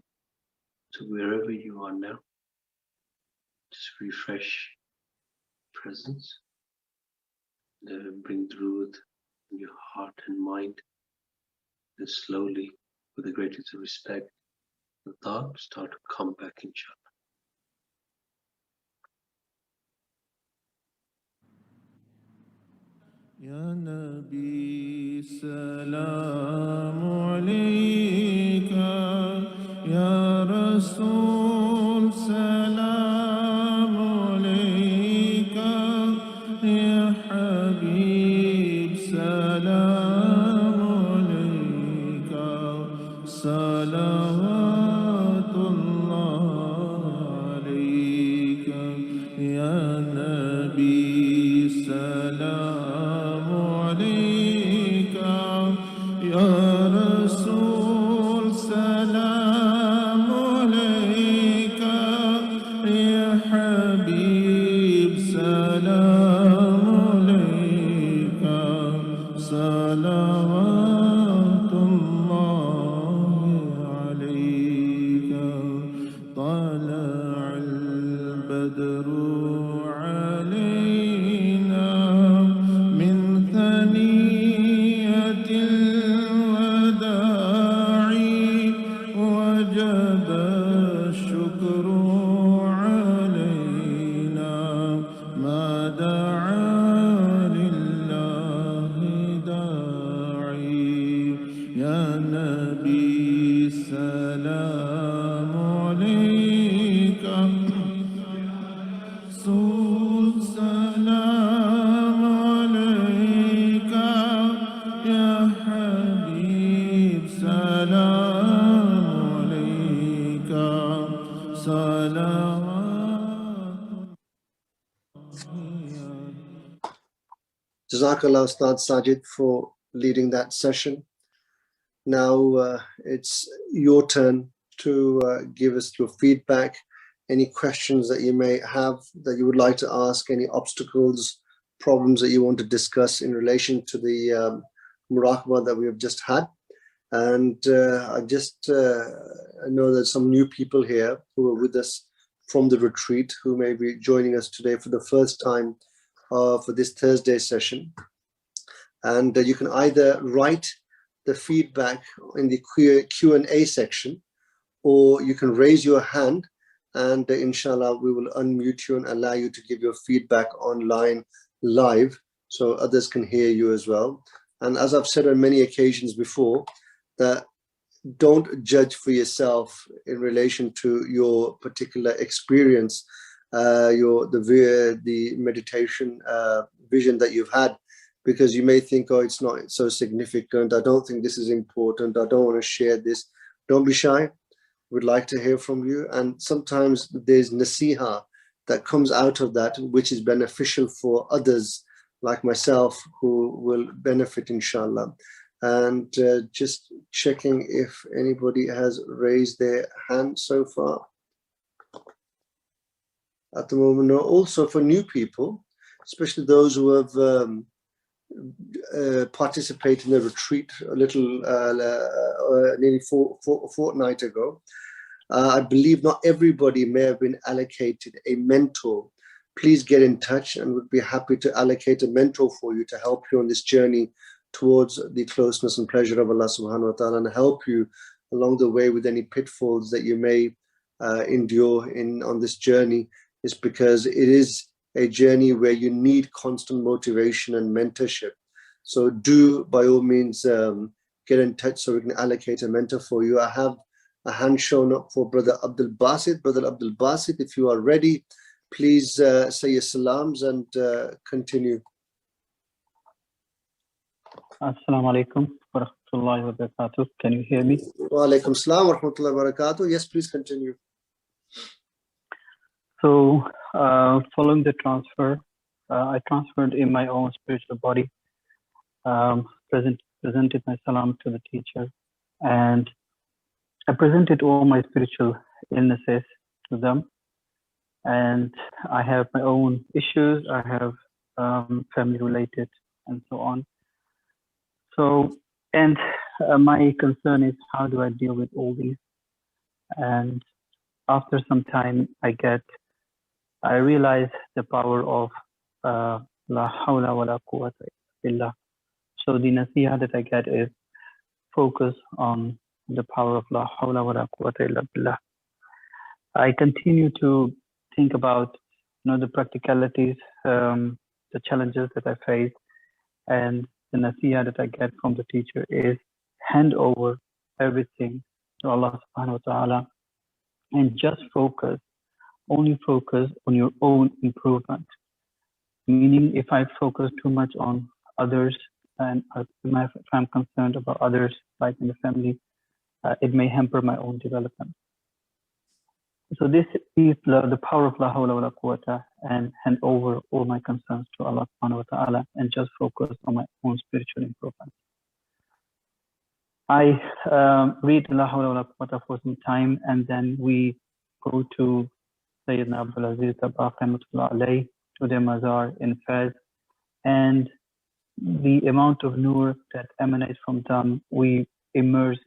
So wherever you are now, just refresh presence. Bring truth in your heart and mind. And slowly, with the greatest respect, the thoughts start to come back, inshallah. يا نبي سلام عليك يا رسول سلام عليك يا حبيب سلام عليك صلوات الله عليك يا نبي سلام عليك يا رسول سلام عليك يا حبيب سلام عليك صلوات الله عليك طلع البدر علينا من ثنية الوداع وجب الشكر علينا ما دعا لله داعي يا نبي سلام عليك رسول سلام عليك يا حبيب سلام عليك صلوات Jazakallah Ustad Sajid for leading that session. Now it's your turn to give us your feedback, any questions that you may have that you would like to ask, any obstacles, problems that you want to discuss in relation to the muraqabah that we have just had. And I know there's some new people here who are with us from the retreat who may be joining us today for the first time for this Thursday session. And you can either write the feedback in the Q&A section, or you can raise your hand and inshallah we will unmute you and allow you to give your feedback online live so others can hear you as well. And as I've said on many occasions before, that don't judge for yourself in relation to your particular experience, the meditation vision that you've had, because you may think, oh, it's not so significant, I don't think this is important, I don't want to share this. Don't be shy. We'd like to hear from you. And sometimes there's nasiha that comes out of that, which is beneficial for others like myself who will benefit, inshallah. And just checking if anybody has raised their hand so far. At the moment, no. Also for new people, especially those who have participated in the retreat a little, nearly a fortnight ago. I believe not everybody may have been allocated a mentor. Please get in touch and we'd be happy to allocate a mentor for you to help you on this journey towards the closeness and pleasure of Allah subhanahu wa ta'ala, and help you along the way with any pitfalls that you may endure on this journey. Is because it is a journey where you need constant motivation and mentorship. So do by all means get in touch so we can allocate a mentor for you. I have a hand shown up for Brother Abdul Basit. Brother Abdul Basit, if you are ready, please say your salams and continue. Assalamu alaikum wa rahmatullahi wa barakatuh. Can you hear me? Wa alaikum salam wa rahmatullahi wa barakatuh. Yes, please continue. So, following the transfer, I transferred in my own spiritual body, presented my salam to the teacher, and I presented all my spiritual illnesses to them. And I have my own issues, I have family related, and so on. So, and my concern is, how do I deal with all these? And after some time, I realize the power of La hawla wa la quwwata illa billah. So the nasiha that I get is focus on the power of La hawla wa la quwwata illa billah. I continue to think about, the practicalities, the challenges that I face, and the nasiha that I get from the teacher is hand over everything to Allah subhanahu wa ta'ala and just only focus on your own improvement. Meaning, if I focus too much on others, and if I'm concerned about others, like in the family, it may hamper my own development. So this is the power of La hawla wa la quwwata, and hand over all my concerns to Allah subhanahu wa ta'ala and just focus on my own spiritual improvement. I read La hawla wa la quwwata for some time, and then we go to Sayyidina Abdul Aziz Tabaq rahmatullah alayh, to the Mazar in Fez, and the amount of nur that emanates from them, we immerse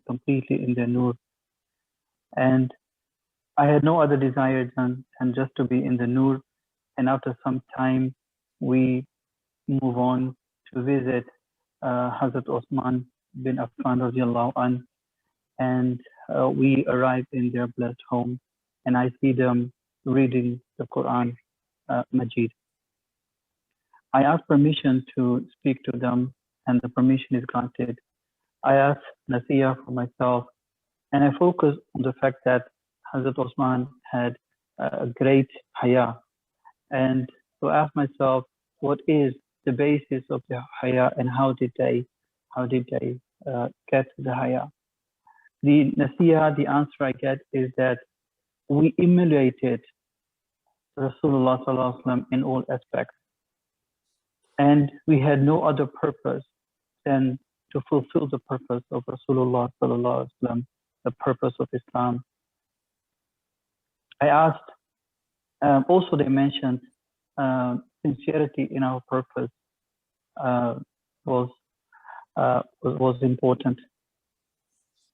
completely in the nur. And I had no other desire than just to be in the nur. And after some time, we move on to visit Hazrat Osman bin Affan radiallahu anh, and we arrive in their blessed home, and I see them reading the Quran Majid. I ask permission to speak to them, and the permission is granted. I ask nasiha for myself, and I focus on the fact that Hazrat Osman had a great haya. And so I ask myself, what is the basis of the haya, and how did they get the haya? The nasiha, the answer I get is that we emulated Rasulullah sallallahu alaihi wasallam in all aspects, and we had no other purpose than to fulfill the purpose of Rasulullah sallallahu alaihi wasallam, the purpose of Islam. I asked, also they mentioned sincerity in our purpose was important.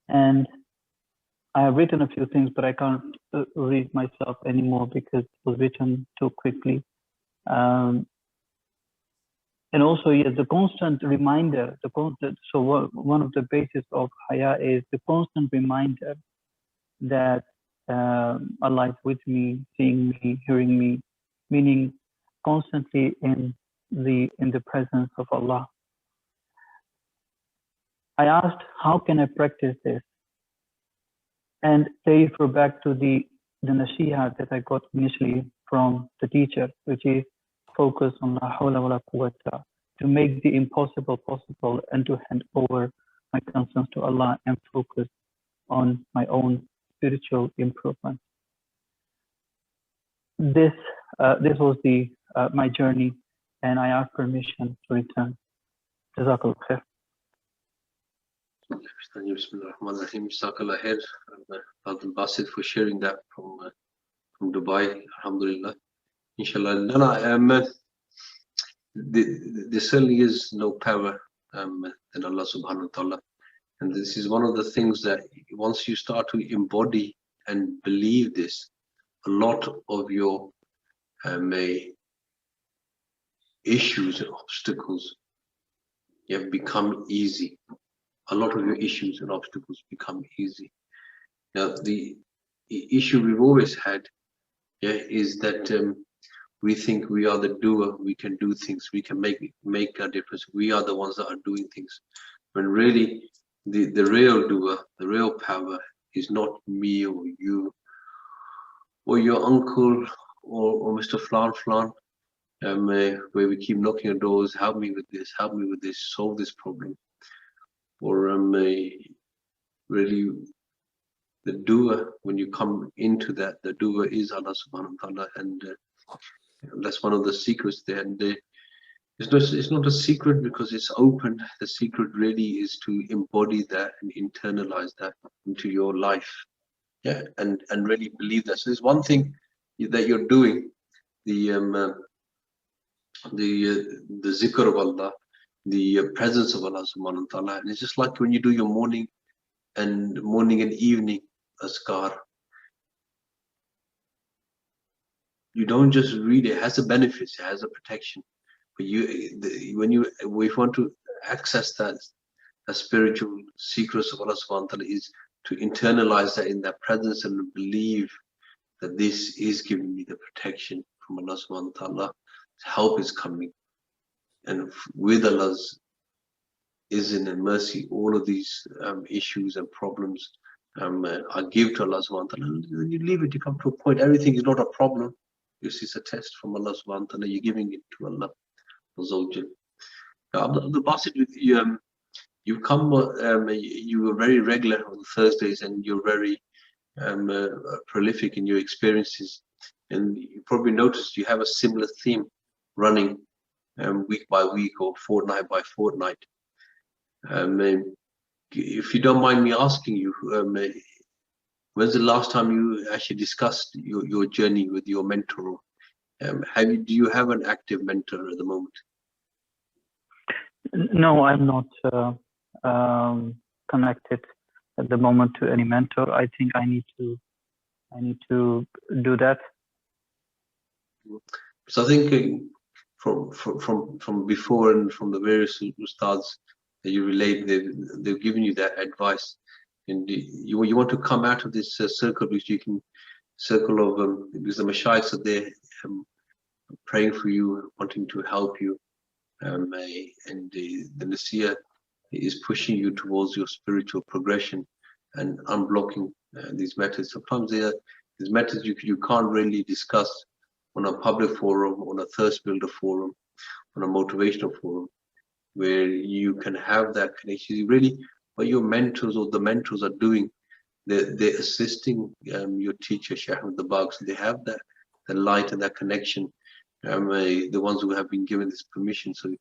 And I have written a few things, but I can't read myself anymore because it was written too quickly. And also, yes, the constant reminder, so one of the basis of haya is the constant reminder that Allah is with me, seeing me, hearing me, meaning constantly in the presence of Allah. I asked, how can I practice this? And they refer back to the nasiha that I got initially from the teacher, which is focus on la hawla wa la quwwata, to make the impossible possible and to hand over my concerns to Allah and focus on my own spiritual improvement. This was my journey, and I asked permission to return. Jazakallah khair. Bismillahirrahmanirrahim. Jazakallah khair, Abdul Basit, for sharing that from Dubai. Alhamdulillah. Inshallah. There certainly is no power than Allah subhanahu wa ta'ala. And this is one of the things that once you start to embody and believe this, a lot of your issues and obstacles become easy. A lot of your issues and obstacles become easy. Now, the issue we've always had is that we think we are the doer, we can do things, we can make a difference, we are the ones that are doing things. When really, the real doer, the real power is not me or you or your uncle or Mr. Flan, where we keep knocking on doors, help me with this, solve this problem. Or really, the doer, when you come into that, the doer is Allah subhanahu wa ta'ala, and that's one of the secrets there. And it's not a secret because it's open. The secret really is to embody that and internalize that into your life, and really believe that. So there's one thing that you're doing. the zikr of Allah, the presence of Allah subhanahu wa ta'ala. And it's just like when you do your morning and evening azkar, you don't just read it. It has a benefit, it has a protection. But if you want to access that spiritual secrets of Allah subhanahu wa ta'ala, is to internalize that in that presence and believe that this is giving me the protection from Allah subhanahu wa ta'ala. Help is coming. And with Allah's izn and mercy, all of these issues and problems I give to Allah subhanahu wa ta'ala. And then you leave it, you come to a point, everything is not a problem. You see, it's a test from Allah subhanahu wa ta'ala, you're giving it to Allah. Abdul Basit, you come, you were very regular on Thursdays, and you're very prolific in your experiences. And you probably noticed you have a similar theme running week by week or fortnight by fortnight. If you don't mind me asking you, when's the last time you actually discussed your journey with your mentor? Do you have an active mentor at the moment? No, I'm not connected at the moment to any mentor. I think I need to do that. So I think from before and from the various ustads that you relate, they've given you that advice, and you want to come out of this circle, which you can circle of because the mashayikhs are there praying for you, wanting to help you, and the Nasir is pushing you towards your spiritual progression and unblocking these methods. Sometimes these methods you can't really discuss on a public forum, on a thirst builder forum, on a motivational forum, where you can have that connection. Really, what your mentors or the mentors are doing, they're assisting your teacher, Shaykh Ahmed Dabaq. So they have that light and that connection. The ones who have been given this permission. So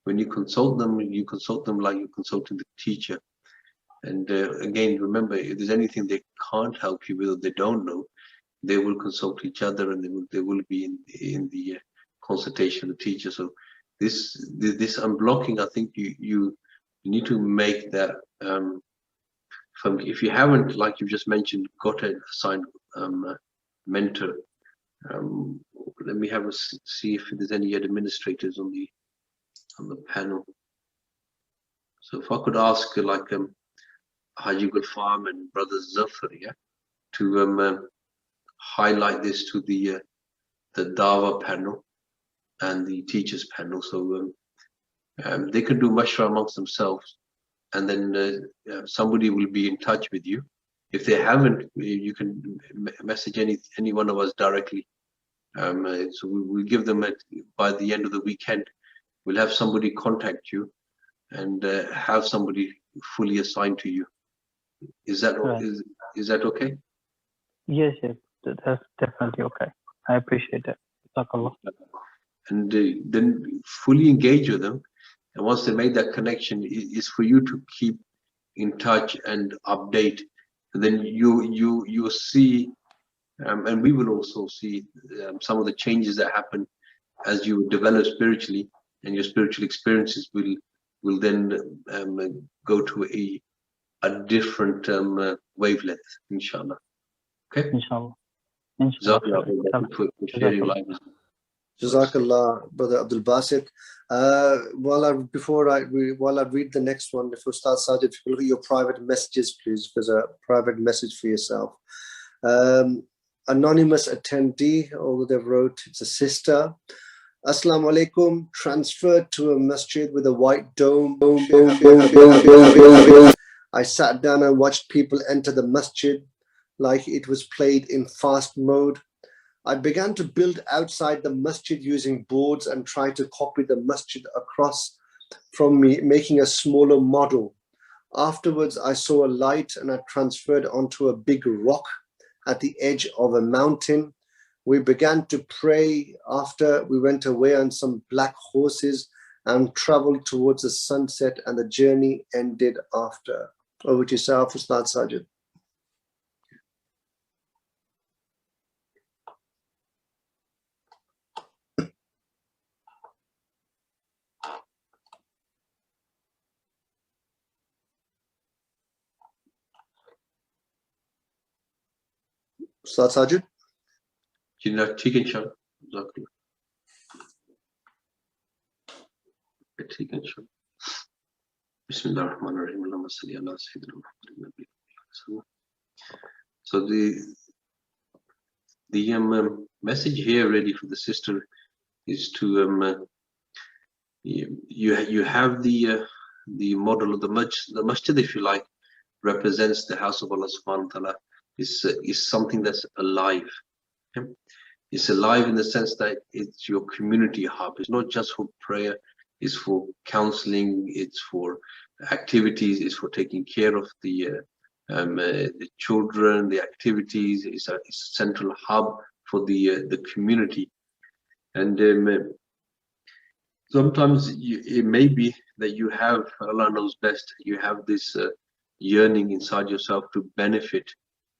when you consult them like you're consulting the teacher. And again, remember, if there's anything they can't help you with or they don't know, they will consult each other, and they will be in the consultation of the teacher. So this unblocking, I think you need to make that. If you haven't, like you just mentioned, got an assigned mentor, let me see if there's any administrators on the panel. So if I could ask like Haji Gulfam and Brother Zafar, to highlight this to the Dawa panel and the teachers panel, so they can do mashra amongst themselves, and then somebody will be in touch with you. If they haven't, you can message any one of us directly. So we'll give them by the end of the weekend. We'll have somebody contact you and have somebody fully assigned to you. Is that Right. Is that okay? Yes, that's definitely okay. I appreciate it. Jazakallah. And then fully engage with them. And once they made that connection, is for you to keep in touch and update. And then you see, and we will also see some of the changes that happen as you develop spiritually, and your spiritual experiences will then go to a different wavelength, inshallah. Okay. Inshallah. For sharing your life. Jazakallah, Brother Abdul Basit. While I read the next one, if Ustad Sajid, if you look at your private messages, please. There's a private message for yourself. Anonymous attendee, although they wrote, it's a sister. Assalamu alaikum, transferred to a masjid with a white dome. I sat down and watched people enter the masjid like it was played in fast mode. I began to build outside the masjid using boards and try to copy the masjid across from me, making a smaller model. Afterwards, I saw a light and I transferred onto a big rock at the edge of a mountain. We began to pray. After we went away on some black horses and traveled towards the sunset, and the journey ended after. Over to yourself, Ustad Sajid. Ustad Sajid? ठीक है इंशाल्लाह. Jazakallah. ठीक है इंशाल्लाह. Bismillahirrahmanirrahim. Allahumma salli ala sayyidina Muhammadin. So the message here really for the sister is to you have the model of the masjid, if you like, represents the house of Allah subhanahu wa ta'ala, is something that's alive. Okay? It's alive in the sense that it's your community hub. It's not just for prayer, it's for counseling, it's for activities, it's for taking care of the children, the activities. It's a central hub for the community. And sometimes it may be that you have, Allah knows best, you have this yearning inside yourself to benefit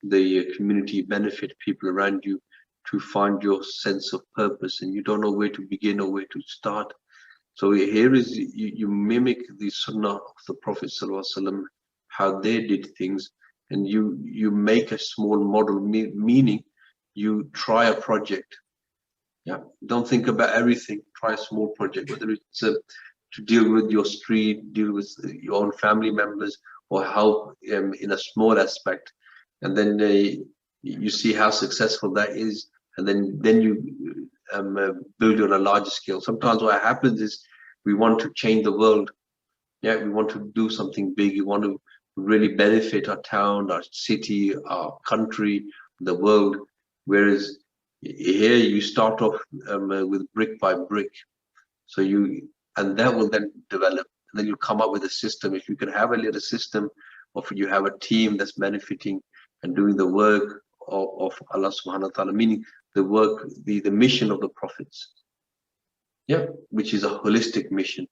the community, benefit people around you, to find your sense of purpose, and you don't know where to begin or where to start. So here is, you mimic the sunnah of the Prophet ﷺ, how they did things, and you make a small model, meaning you try a project. Yeah, don't think about everything. Try a small project, whether it's to deal with your street, deal with your own family members, or help in a small aspect, and then you see how successful that is, and then you build on a larger scale. Sometimes what happens is we want to change the world. Yeah, we want to do something big. We want to really benefit our town, our city, our country, the world. Whereas here you start off with brick by brick. So and that will then develop. And then you come up with a system. If you can have a little system, or you have a team that's benefiting and doing the work of Allah subhanahu wa ta'ala, meaning the work, the mission of the prophets. Yeah, which is a holistic mission,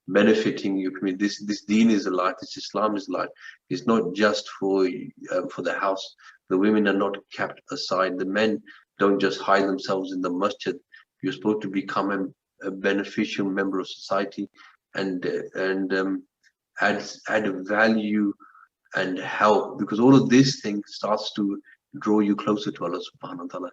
benefiting your community. This deen is alive, this Islam is alive. It's not just for the house. The women are not kept aside. The men don't just hide themselves in the masjid. You're supposed to become a beneficial member of society and add value and help, because all of this thing starts to draw you closer to Allah subhanahu wa ta'ala.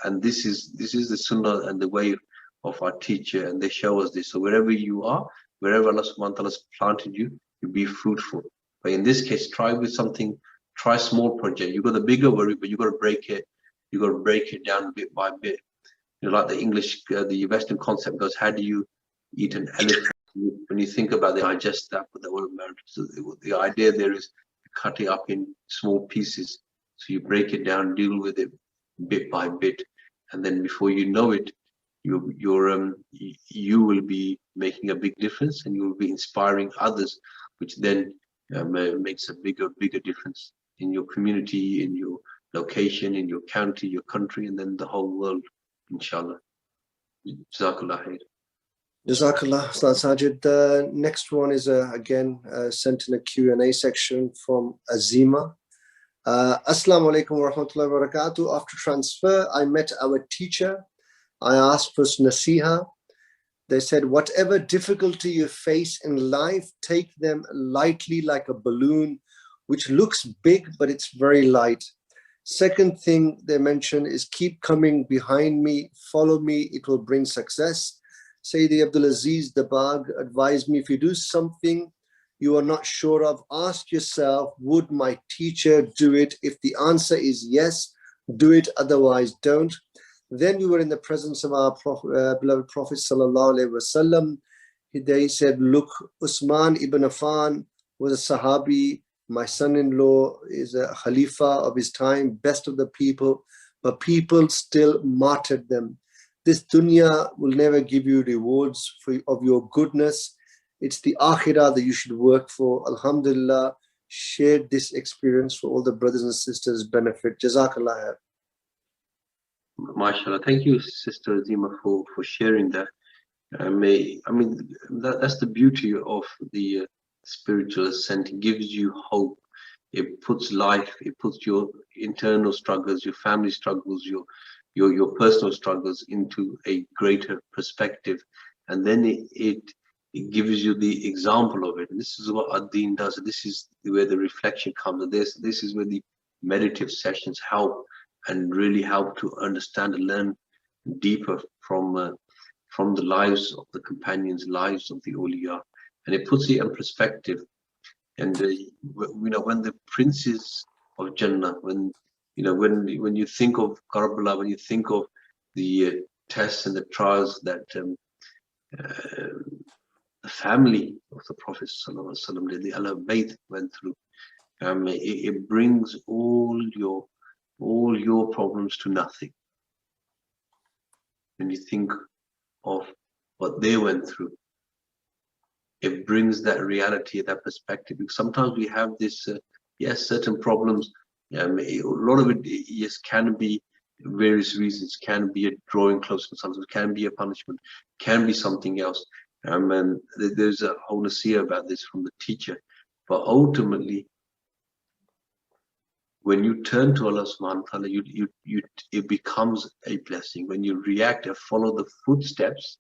And this is the sunnah and the way of our teacher, and they show us this. So wherever you are, wherever Allah subhanahu wa ta'ala has planted you, you be fruitful. But in this case, try with something, try small project. You got the bigger worry, but you got to break it. You got to break it down bit by bit. You know, like the English, the Western concept goes, how do you eat an elephant? When you think about it, digest that with the whole American. So the idea there is cut it up in small pieces. So you break it down, deal with it bit by bit, and then before you know it, you will be making a big difference, and you will be inspiring others, which then makes a bigger difference in your community, in your location, in your county, your country, and then the whole world, inshallah. Jazakallah khair. Jazakallah, Ustad Sajid. The next one is again sent in a Q&A section from Azima. Assalamu alaikum wa rahmatullahi wa barakatuh. After transfer, I met our teacher. I asked for nasiha. They said, whatever difficulty you face in life, take them lightly like a balloon, which looks big, but it's very light. Second thing they mentioned is keep coming behind me, follow me, it will bring success. Sayyidi Abdulaziz Dabag advised me, if you do something you are not sure of, ask yourself, would my teacher do it? If the answer is yes, do it, otherwise don't. Then we were in the presence of our beloved Prophet sallallahu alaihi wasallam. They said, look, Usman ibn Affan was a Sahabi. My son-in-law is a Khalifa of his time, best of the people, but people still martyred them. This dunya will never give you rewards of your goodness. It's the akhirah that you should work for. Alhamdulillah, share this experience for all the brothers and sisters' benefit. Jazakallah khair. MashaAllah. Thank you, Sister Azima, for sharing that. That's the beauty of the spiritual ascent. It gives you hope. It puts life, it puts your internal struggles, your family struggles, your personal struggles into a greater perspective. And then it gives you the example of it. And this is what ad-Din does. This is where the reflection comes. This is where the meditative sessions help. and really help to understand and learn deeper from the lives of the companions, lives of the awliya, and it puts it in perspective. And when the princes of Jannah, when you think of Karbala, when you think of the tests and the trials that the family of the Prophet ﷺ, the Ahl Bayt went through, it brings all your problems to nothing. When you think of what they went through, it brings that reality, that perspective. Because sometimes we have this, yes, certain problems. A lot of it, yes, can be various reasons. Can be a drawing closer to something. Can be a punishment. Can be something else. And there's a whole nasiyah about this from the teacher. But ultimately, when you turn to Allah subhanahu wa ta'ala, it becomes a blessing. When you react and follow the footsteps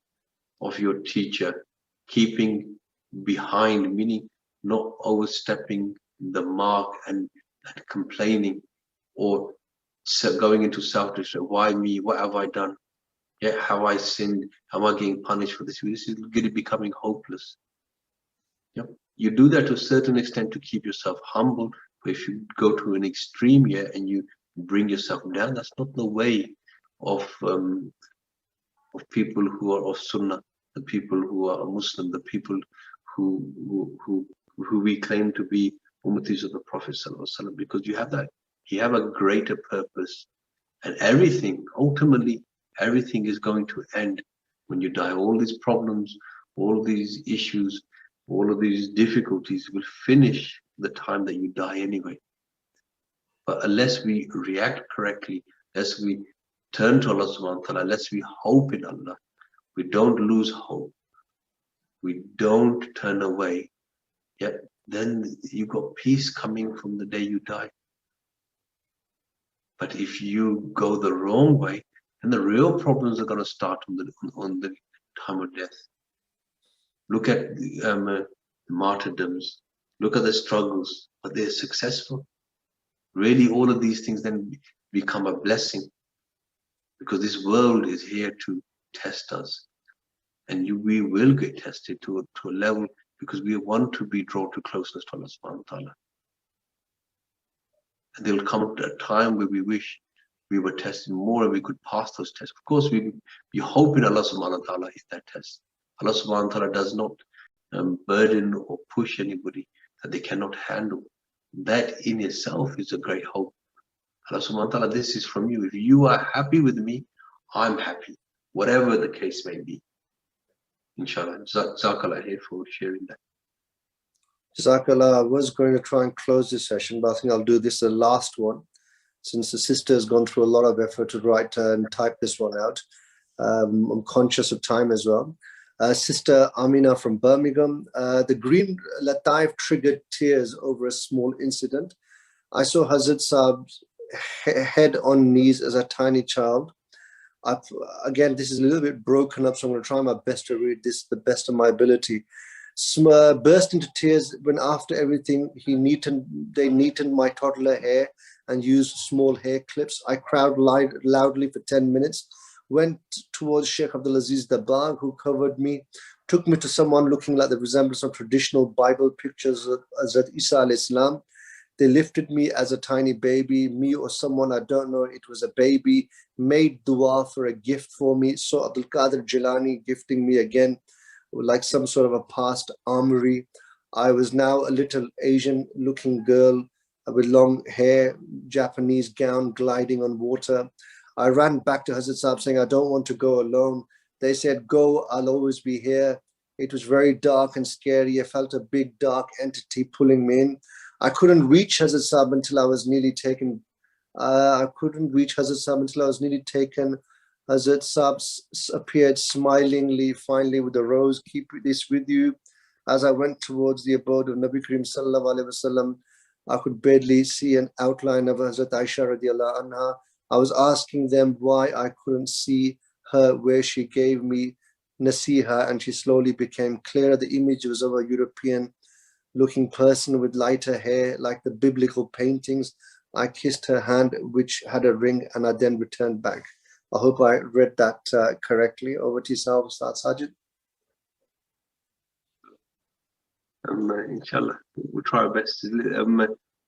of your teacher, keeping behind, meaning not overstepping the mark and complaining or going into self-destruction. Why me? What have I done? Yeah, have I sinned? Am I getting punished for this? This is really becoming hopeless. Yep. You do that to a certain extent to keep yourself humble. But if you go to an extreme here and you bring yourself down, that's not the way of people who are of Sunnah, the people who are Muslim, the people who we claim to be ummatis of the Prophet ﷺ, because you have a greater purpose, and ultimately everything is going to end when you die. All these problems, all these issues, all of these difficulties will finish the time that you die anyway. But unless we react correctly, unless we turn to Allah subhanahu wa ta'ala, unless we hope in Allah, we don't lose hope, we don't turn away, yet then you got peace coming from the day you die. But if you go the wrong way, then the real problems are going to start on the time of death. Look at the martyrdoms, look at the struggles, but they're successful. Really, all of these things then become a blessing, because this world is here to test us, and we will get tested to a level, because we want to be drawn to closeness to Allah subhanahu wa ta'ala. And there will come a time where we wish we were tested more and we could pass those tests. Of course, we hope in Allah subhanahu wa ta'ala is that test. Allah subhanahu wa ta'ala does not burden or push anybody that they cannot handle. That in itself is a great hope. Allah subhanahu wa ta'ala, this is from you. If you are happy with me, I'm happy, whatever the case may be. Inshallah. Jazakallah here for sharing that. Jazakallah. I was going to try and close this session, but I think I'll do this the last one, since the sister has gone through a lot of effort to write and type this one out. I'm conscious of time as well. Sister Amina from Birmingham, the green Lataif triggered tears over a small incident. I saw Hazrat Saab's head on knees as a tiny child. Again, this is a little bit broken up, so I'm going to try my best to read this the best of my ability. Burst into tears when after everything they neatened my toddler hair and used small hair clips. I cried loudly for 10 minutes. Went towards Sheikh Abdul Aziz Dabagh, who covered me, took me to someone looking like the resemblance of traditional Bible pictures of Hazrat Isa al-Islam. They lifted me as a tiny baby, me or someone I don't know, it was a baby, made dua for a gift for me, saw Abdul Qadir Jilani gifting me again, like some sort of a past armory. I was now a little Asian looking girl with long hair, Japanese gown, gliding on water. I ran back to Hazrat Saab saying, I don't want to go alone. They said, go, I'll always be here. It was very dark and scary. I felt a big dark entity pulling me in. I couldn't reach Hazrat Saab until I was nearly taken. Hazrat Saab appeared smilingly, finally with a rose. Keep this with you. As I went towards the abode of Nabi Karim Sallallahu Alaihi Wasallam, I could barely see an outline of Hazrat Aisha radiallahu anha. I was asking them why I couldn't see her, where she gave me nasiha, and she slowly became clearer. The image was of a European looking person with lighter hair, like the biblical paintings. I kissed her hand, which had a ring, and I then returned back. I hope I read that correctly. Over to yourself, Ustad Sajid. Inshallah, we'll try our best.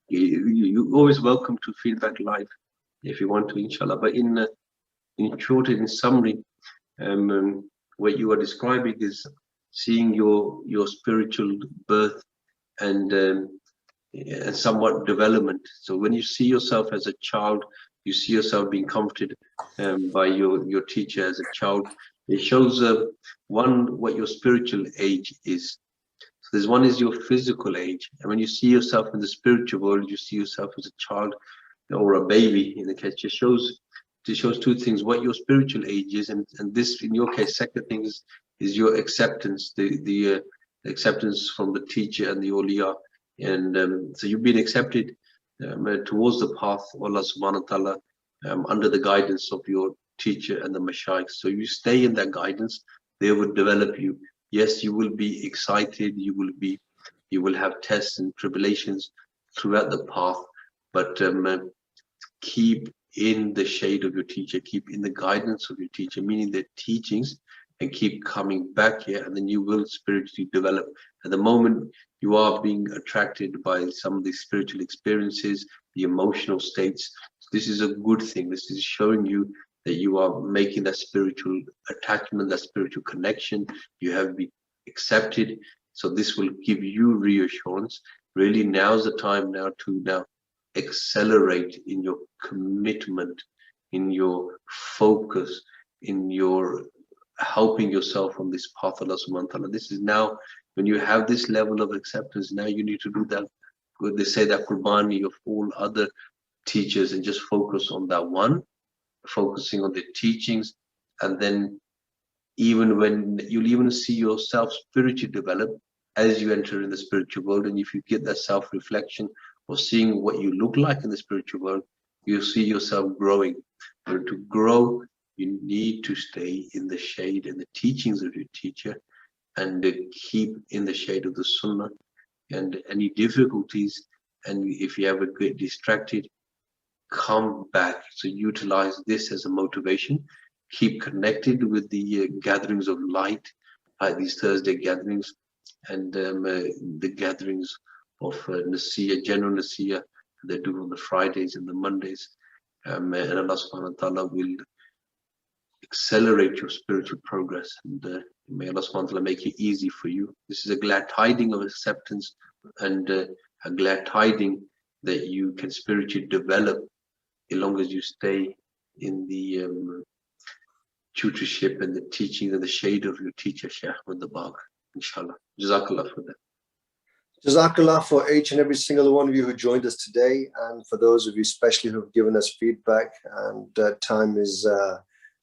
You're always welcome to feedback live if you want to, inshallah. But in short, in summary, what you are describing is seeing your spiritual birth and somewhat development. So when you see yourself as a child, you see yourself being comforted by your teacher as a child. It shows one, what your spiritual age is. So there's one is your physical age, and when you see yourself in the spiritual world, you see yourself as a child or a baby. In the case, it shows two things: what your spiritual age is, and this, in your case, second thing is your acceptance, the acceptance from the teacher and the awliya, and so you've been accepted towards the path of Allah Subhanahu wa Taala under the guidance of your teacher and the mashayikh. So you stay in that guidance; they will develop you. Yes, you will be excited, you will have tests and tribulations throughout the path, but keep in the shade of your teacher, keep in the guidance of your teacher, meaning their teachings, and keep coming back here, and then you will spiritually develop. At the moment, you are being attracted by some of these spiritual experiences, the emotional states. This is a good thing. This is showing you that you are making that spiritual attachment, that spiritual connection. You have been accepted. So this will give you reassurance. Really, now's the time now to accelerate in your commitment, in your focus, in your helping yourself on this path of Allah Subhanahu wa Ta'ala. This is now, when you have this level of acceptance, now you need to do that. They say that Qurbani of all other teachers, and just focus on that one, focusing on the teachings, and then you'll even see yourself spiritually develop as you enter in the spiritual world. And if you get that self-reflection or seeing what you look like in the spiritual world, you'll see yourself growing. But to grow, you need to stay in the shade and the teachings of your teacher, and keep in the shade of the sunnah. And any difficulties, and if you ever get distracted, come back. So utilize this as a motivation. Keep connected with the gatherings of light, like these Thursday gatherings, and the gatherings of Nasiyah, general Nasiyah, they do on the Fridays and the Mondays. And Allah Subhanahu wa Ta'ala will accelerate your spiritual progress, and may Allah Subhanahu wa Ta'ala make it easy for you. This is a glad tiding of acceptance, and a glad tiding that you can spiritually develop as long as you stay in the tutorship and the teaching and the shade of your teacher, Shaykh with the Bagh, inshallah. Jazakallah for that. Jazakallah for each and every single one of you who joined us today, and for those of you especially who have given us feedback. And time is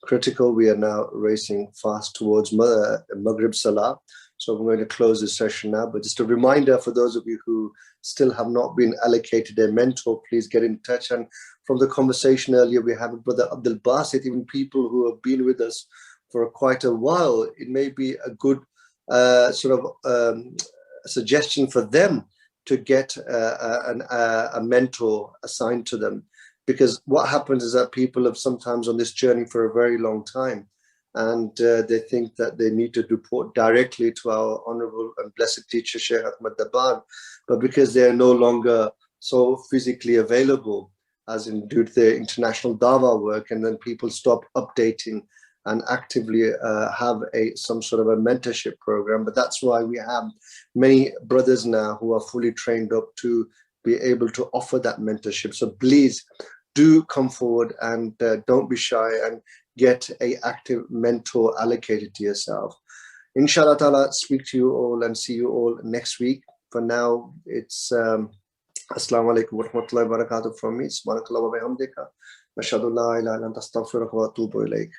critical. We are now racing fast towards Maghrib Salah. So we're going to close this session now. But just a reminder for those of you who still have not been allocated a mentor, please get in touch. And from the conversation earlier, we have Brother Abdul Basit, even people who have been with us for quite a while. It may be a good suggestion for them to get a mentor assigned to them. Because what happens is that people have sometimes on this journey for a very long time, and they think that they need to report directly to our honorable and blessed teacher, Shaykh Ahmad Dabbar, but because they are no longer so physically available, as in due to their international Dawah work, and then people stop updating and actively have some sort of a mentorship program. But that's why we have many brothers now who are fully trained up to be able to offer that mentorship. So please do come forward, and don't be shy, and get an active mentor allocated to yourself. Inshallah ta'ala, speak to you all and see you all next week. For now, it's Assalamu alaikum wa rahmatullahi wa barakatuh from me. Subhanakallah wa bihamdika. Ashhadu an la ilaha illa anta astaghfiruka wa atubu ilayk.